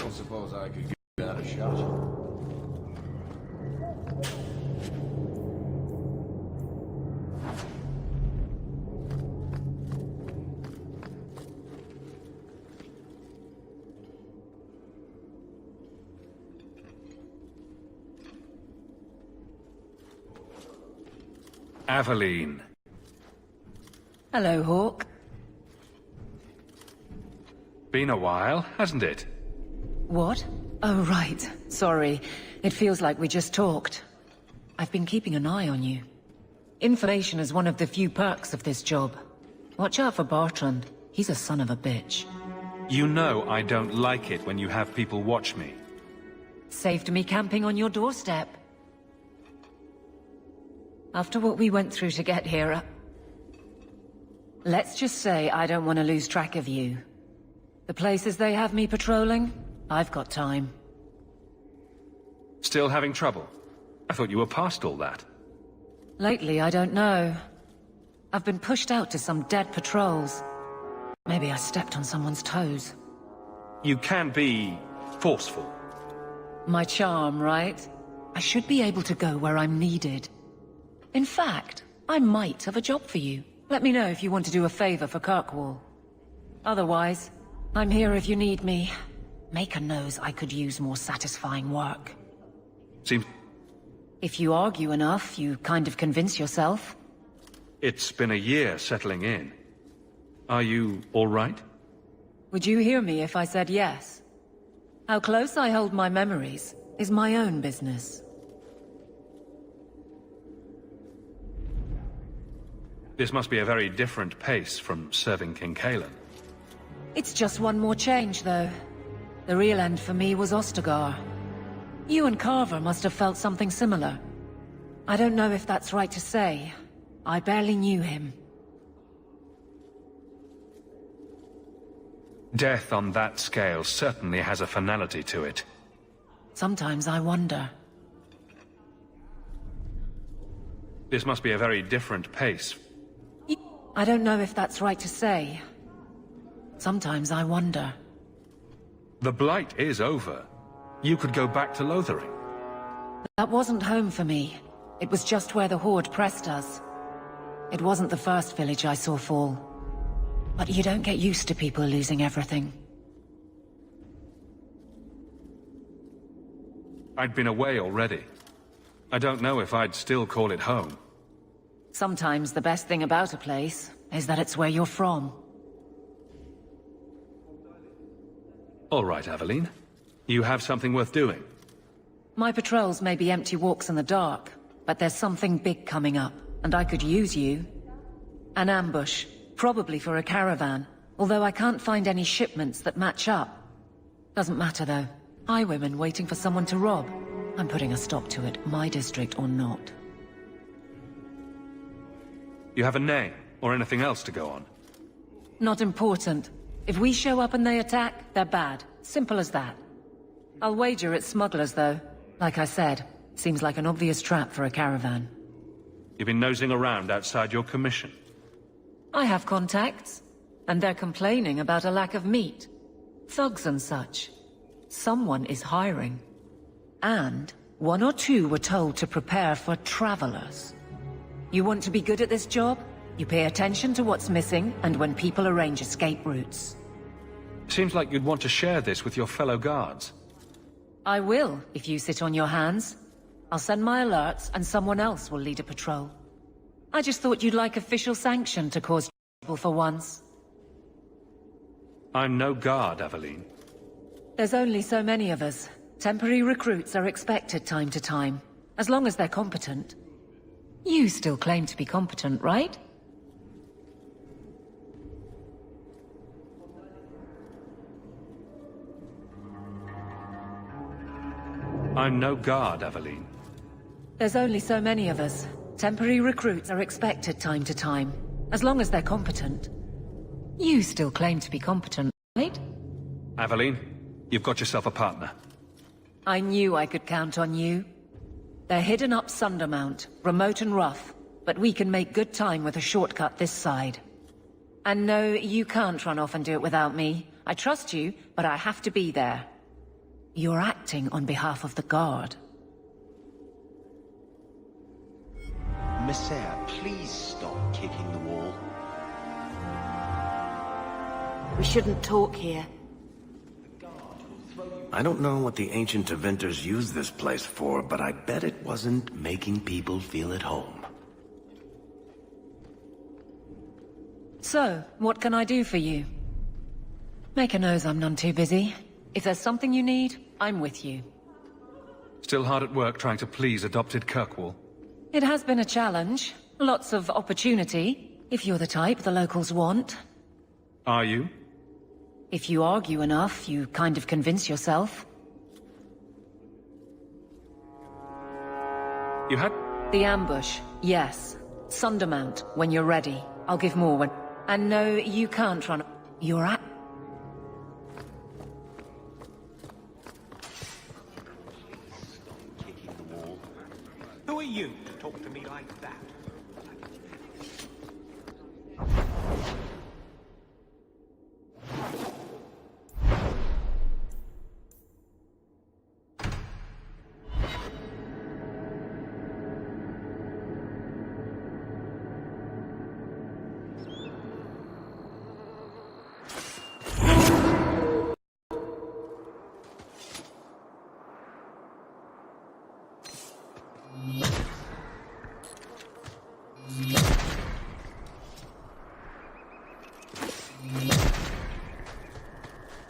I suppose I could give that a shot. Aveline. Hello, Hawk. Been a while, hasn't it? What? Oh, right. Sorry. It feels like we just talked. I've been keeping an eye on you. Information is one of the few perks of this job. Watch out for Bartrand. He's a son of a bitch. You know I don't like it when you have people watch me. Saved me camping on your doorstep. After what we went through to get here, let's just say I don't want to lose track of you. The places they have me patrolling, I've got time. Still having trouble? I thought you were past all that. Lately, I don't know. I've been pushed out to some dead patrols. Maybe I stepped on someone's toes. You can be forceful. My charm, right? I should be able to go where I'm needed. In fact, I might have a job for you. Let me know if you want to do a favor for Kirkwall. Otherwise, I'm here if you need me. Maker knows I could use more satisfying work. Seems... If you argue enough, you kind of convince yourself. It's been a year settling in. Are you all right? Would you hear me if I said yes? How close I hold my memories is my own business. This must be a very different pace from serving King Cailan. It's just one more change, though. The real end for me was Ostagar. You and Carver must have felt something similar. I don't know if that's right to say. I barely knew him. Death on that scale certainly has a finality to it. Sometimes I wonder. This must be a very different pace. I don't know if that's right to say. Sometimes I wonder. The Blight is over. You could go back to Lothering. That wasn't home for me. It was just where the Horde pressed us. It wasn't the first village I saw fall. But you don't get used to people losing everything. I'd been away already. I don't know if I'd still call it home. Sometimes the best thing about a place is that it's where you're from. All right, Aveline. You have something worth doing. My patrols may be empty walks in the dark, but there's something big coming up, and I could use you. An ambush, probably for a caravan, although I can't find any shipments that match up. Doesn't matter though. Highwaymen waiting for someone to rob. I'm putting a stop to it, my district or not. You have a name, or anything else to go on? Not important. If we show up and they attack, they're bad. Simple as that. I'll wager it's smugglers, though. Like I said, seems like an obvious trap for a caravan. You've been nosing around outside your commission. I have contacts, and they're complaining about a lack of meat. Thugs and such. Someone is hiring. And 1 or 2 were told to prepare for travelers. You want to be good at this job? You pay attention to what's missing, and when people arrange escape routes. Seems like you'd want to share this with your fellow guards. I will, if you sit on your hands. I'll send my alerts, and someone else will lead a patrol. I just thought you'd like official sanction to cause trouble for once. I'm no guard, Aveline. There's only so many of us. Temporary recruits are expected time to time, as long as they're competent. You still claim to be competent, right? I'm no guard, Aveline. There's only so many of us. Temporary recruits are expected time to time, as long as they're competent. You still claim to be competent, right? Aveline, you've got yourself a partner. I knew I could count on you. They're hidden up Sundermount, remote and rough, but we can make good time with a shortcut this side. And no, you can't run off and do it without me. I trust you, but I have to be there. You're acting on behalf of the Guard. Messiah, please stop kicking the wall. We shouldn't talk here. I don't know what the ancient Tevinters used this place for, but I bet it wasn't making people feel at home. So, what can I do for you? Make a nose I'm none too busy. If there's something you need, I'm with you. Still hard at work trying to please adopted Kirkwall. It has been a challenge. Lots of opportunity, if you're the type the locals want. Are you? If you argue enough, you kind of convince yourself. You had... The ambush, yes. Sundermount, when you're ready. I'll give more when... And no, you can't run... You're at... Who are you to talk to me like that?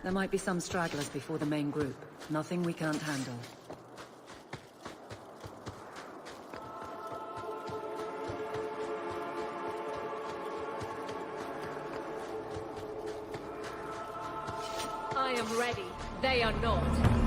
There might be some stragglers before the main group. Nothing we can't handle. I am ready. They are not.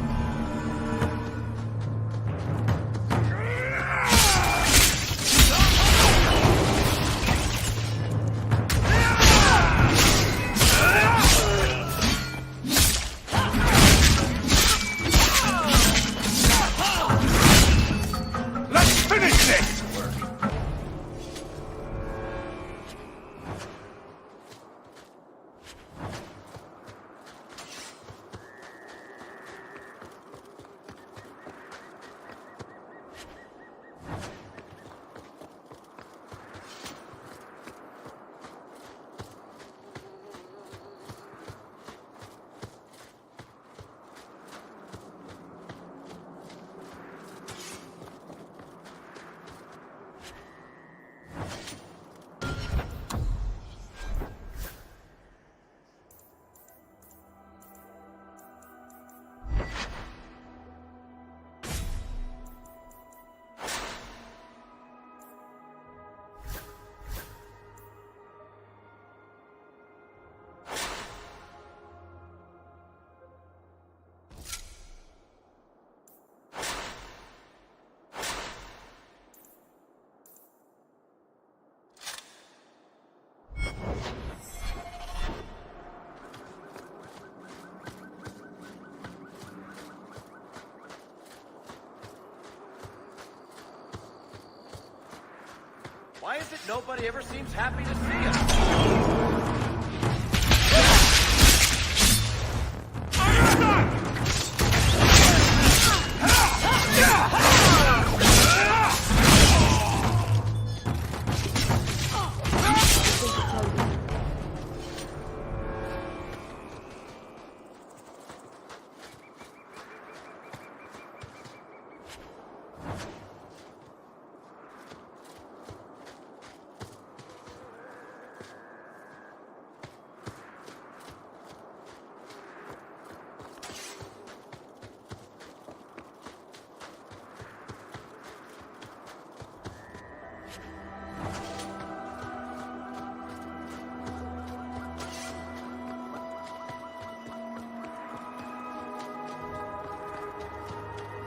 Why is it nobody ever seems happy to see us?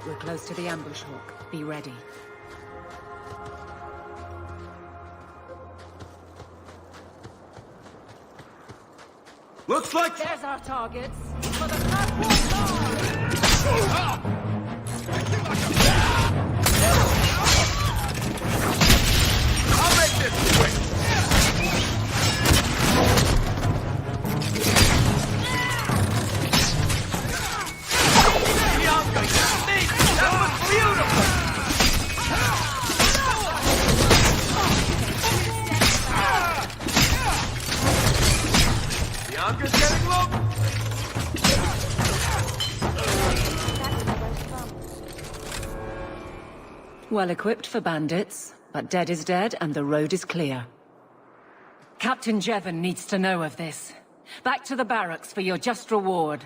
We're close to the ambush hook. Be ready. Looks like... There's our targets. For the Kirkwall Guard! I'll make this quick! That was beautiful! Bianca's getting low! Well equipped for bandits, but dead is dead and the road is clear. Captain Jevon needs to know of this. Back to the barracks for your just reward.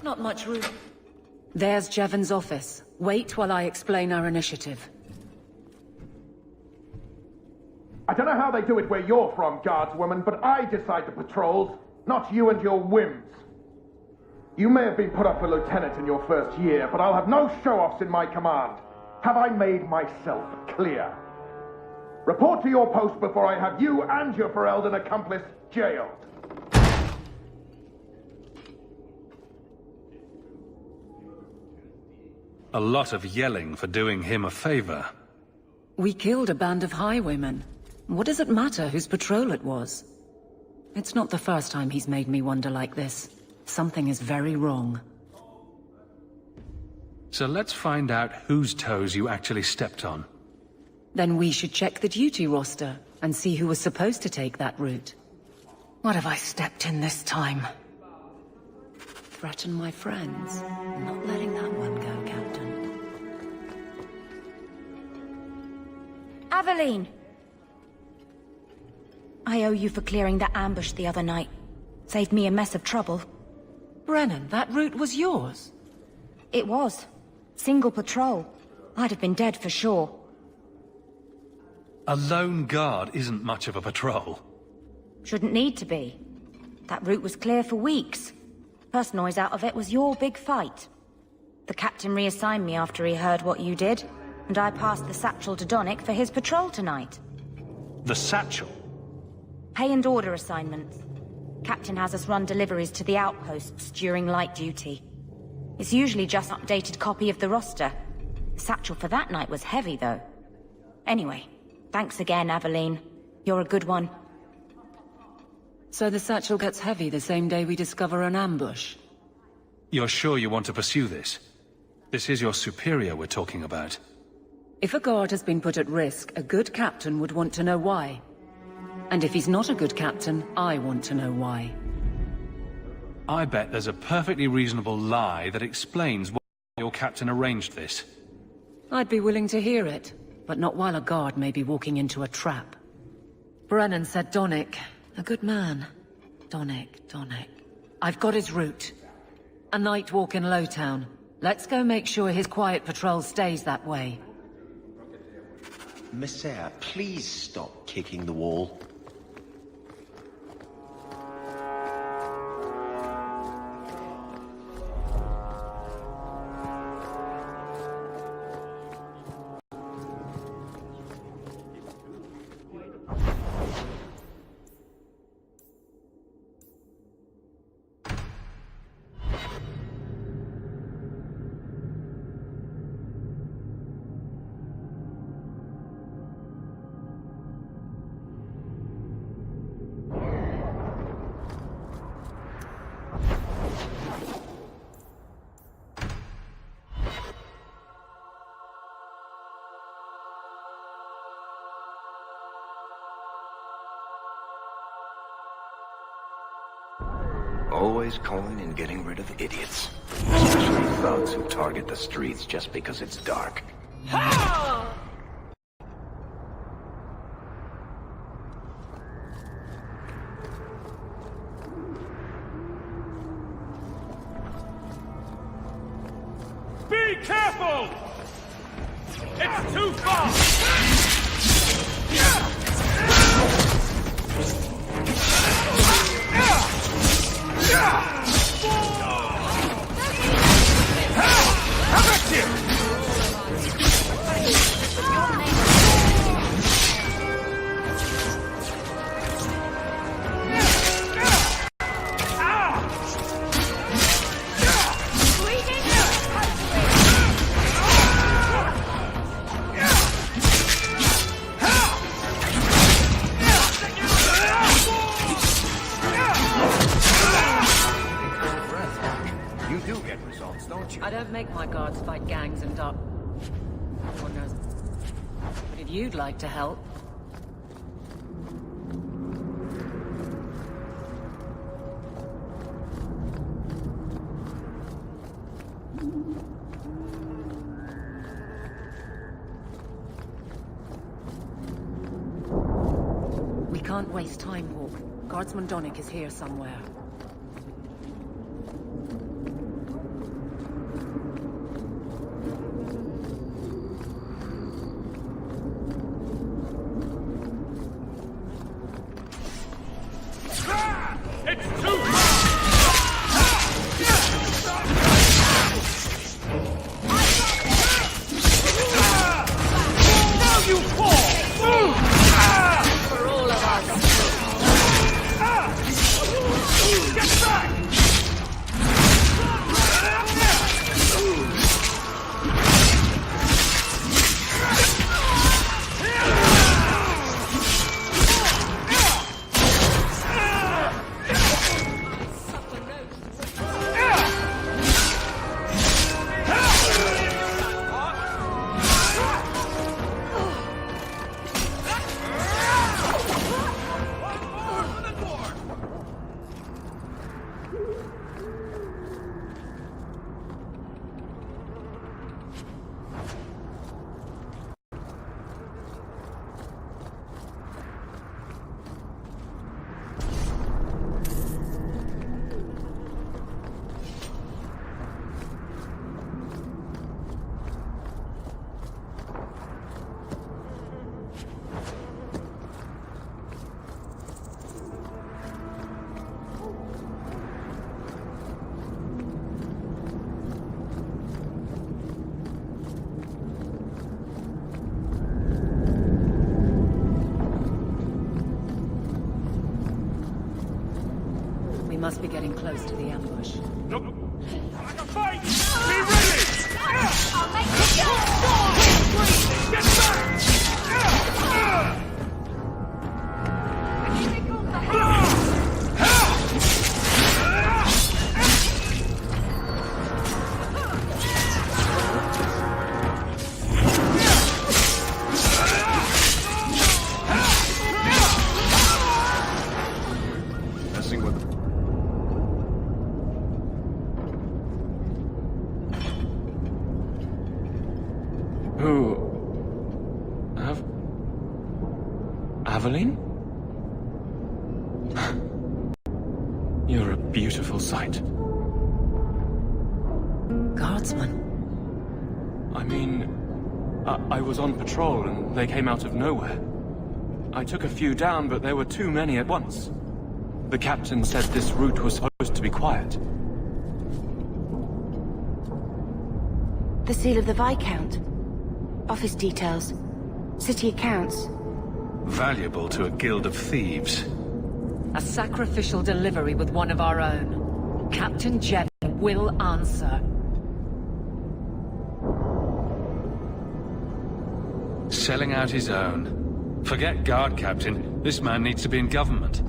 Not much room. There's Jevon's office. Wait while I explain our initiative. I don't know how they do it where you're from, guardswoman, but I decide the patrols, not you and your whims. You may have been put up for lieutenant in your first year, but I'll have no show-offs in my command. Have I made myself clear? Report to your post before I have you and your Ferelden accomplice jailed. A lot of yelling for doing him a favor. We killed a band of highwaymen. What does it matter whose patrol it was? It's not the first time he's made me wonder like this. Something is very wrong. So let's find out whose toes you actually stepped on. Then we should check the duty roster and see who was supposed to take that route. What have I stepped in this time? Threaten my friends. I'm not letting that one go, Captain. Aveline! I owe you for clearing that ambush the other night. Saved me a mess of trouble. Brennan, that route was yours? It was. Single patrol. I'd have been dead for sure. A lone guard isn't much of a patrol. Shouldn't need to be. That route was clear for weeks. First noise out of it was your big fight. The captain reassigned me after he heard what you did, and I passed the satchel to Donnick for his patrol tonight. The satchel? Pay and order assignments. Captain has us run deliveries to the outposts during light duty. It's usually just an updated copy of the roster. The satchel for that night was heavy, though. Anyway, thanks again, Aveline. You're a good one. So the satchel gets heavy the same day we discover an ambush? You're sure you want to pursue this? This is your superior we're talking about. If a guard has been put at risk, a good captain would want to know why. And if he's not a good captain, I want to know why. I bet there's a perfectly reasonable lie that explains why your captain arranged this. I'd be willing to hear it, but not while a guard may be walking into a trap. Brennan said Donnick. A good man. Donnick. I've got his route. A night walk in Lowtown. Let's go make sure his quiet patrol stays that way. Messiah, please stop kicking the wall. always calling and getting rid of idiots. Especially thugs who target the streets just because it's dark. Be careful! It's too far! How about you? I don't make my guards fight gangs and dark... Lord knows. But if you'd like to help... We can't waste time, Hawk. Guardsman Donnick is here somewhere. We must be getting close to the ambush. Nope. Like a fight! Be ready! I'll make Get back! Messing with them. Who? Aveline? You're a beautiful sight. Guardsman? I mean, I was on patrol and they came out of nowhere. I took a few down, but there were too many at once. The captain said this route was supposed to be quiet. The seal of the Viscount. Office details. City accounts. Valuable to a guild of thieves. A sacrificial delivery with one of our own. Captain Jevon will answer. Selling out his own. Forget guard captain. This man needs to be in government.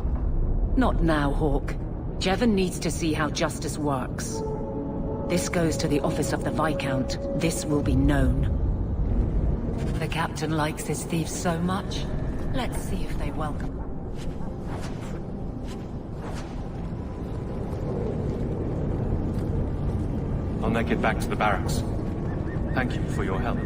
Not now, Hawk. Jevon needs to see how justice works. This goes to the office of the Viscount. This will be known. The captain likes his thieves so much. Let's see if they welcome. I'll make it back to the barracks. Thank you for your help.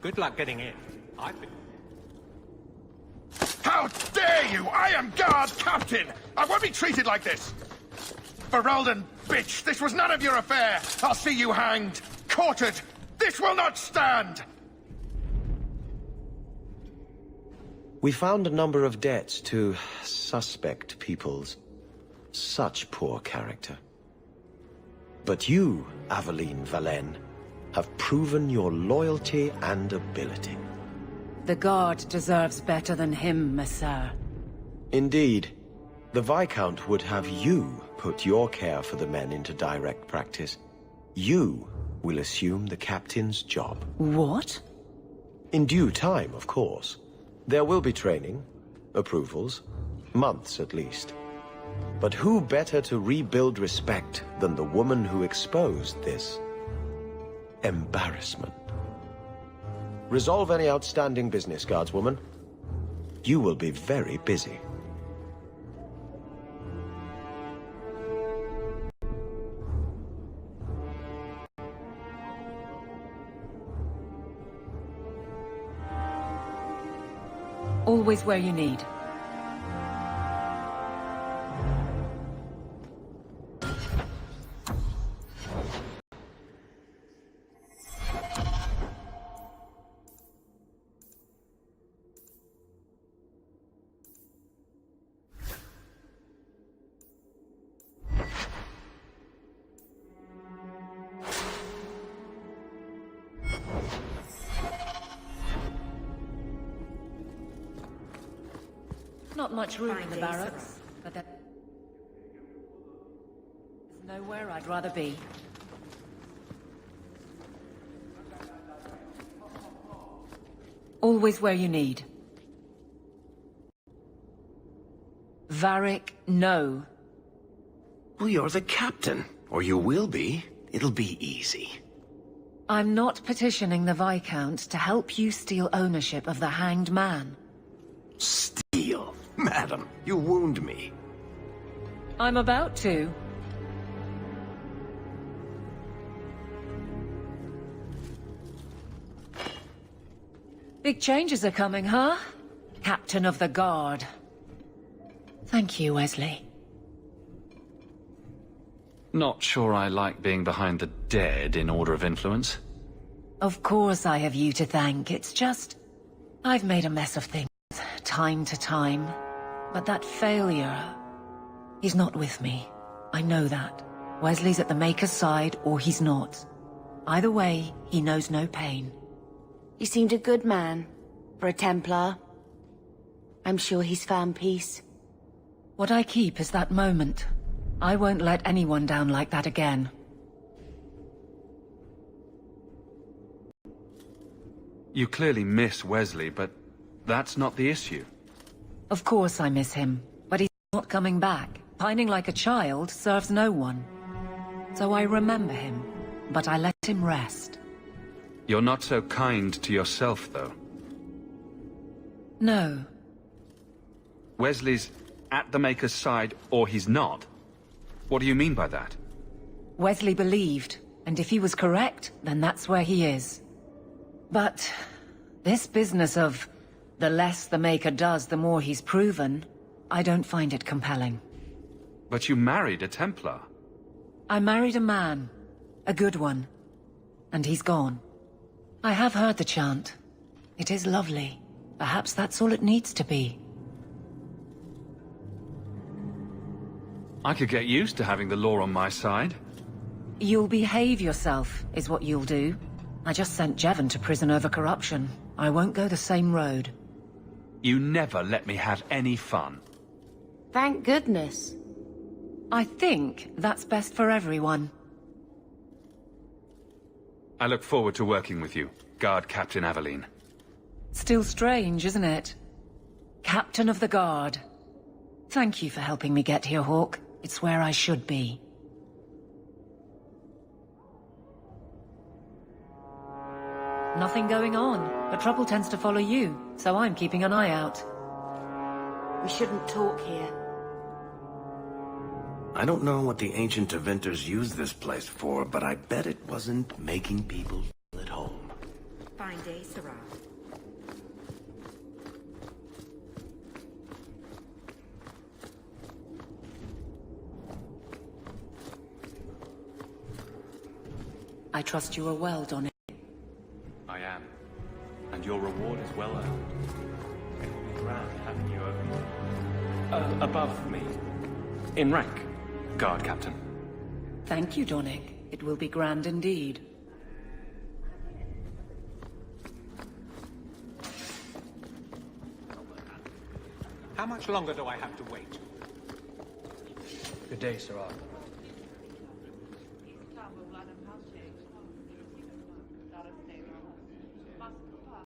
Good luck getting in. I've been... How dare you! I am guard captain! I won't be treated like this! Ferelden, bitch, this was none of your affair! I'll see you hanged, quartered! This will not stand! We found a number of debts to suspect peoples. Such poor character. But you, Aveline Valen, have proven your loyalty and ability. The Guard deserves better than him, Messere. Indeed. The Viscount would have you put your care for the men into direct practice. You will assume the captain's job. What? In due time, of course. There will be training, approvals, months at least. But who better to rebuild respect than the woman who exposed this embarrassment? Resolve any outstanding business, guardswoman. You will be very busy. Always where you need. Not much room in the barracks, but there's nowhere I'd rather be. Always where you need. Varric, no. Well, you're the captain. Or you will be. It'll be easy. I'm not petitioning the Viscount to help you steal ownership of the Hanged Man. Steal? Madam, you wound me. I'm about to. Big changes are coming, huh? Captain of the Guard. Thank you, Wesley. Not sure I like being behind the dead in order of influence. Of course I have you to thank. It's just... I've made a mess of things, time to time. But that failure... He's not with me. I know that. Wesley's at the Maker's side, or he's not. Either way, he knows no pain. He seemed a good man, for a Templar. I'm sure he's found peace. What I keep is that moment. I won't let anyone down like that again. You clearly miss Wesley, but that's not the issue. Of course I miss him, but he's not coming back. Pining like a child serves no one. So I remember him, but I let him rest. You're not so kind to yourself, though. No. Wesley's at the Maker's side, or he's not. What do you mean by that? Wesley believed, and if he was correct, then that's where he is. But this business of The less the Maker does, the more he's proven. I don't find it compelling. But you married a Templar. I married a man. A good one. And he's gone. I have heard the chant. It is lovely. Perhaps that's all it needs to be. I could get used to having the law on my side. You'll behave yourself, is what you'll do. I just sent Jevon to prison over corruption. I won't go the same road. You never let me have any fun. Thank goodness. I think that's best for everyone. I look forward to working with you, Guard Captain Aveline. Still strange, isn't it? Captain of the Guard. Thank you for helping me get here, Hawke. It's where I should be. Nothing going on, but trouble tends to follow you, so I'm keeping an eye out. We shouldn't talk here. I don't know what the ancient Tevinters used this place for, but I bet it wasn't making people feel at home. Fine day, Sarah. I trust you are well, Donny. I am. And your reward is well earned. It will be grand having you over... above me. In rank, Guard Captain. Thank you, Donnick. It will be grand indeed. How much longer do I have to wait? Good day, Sarah.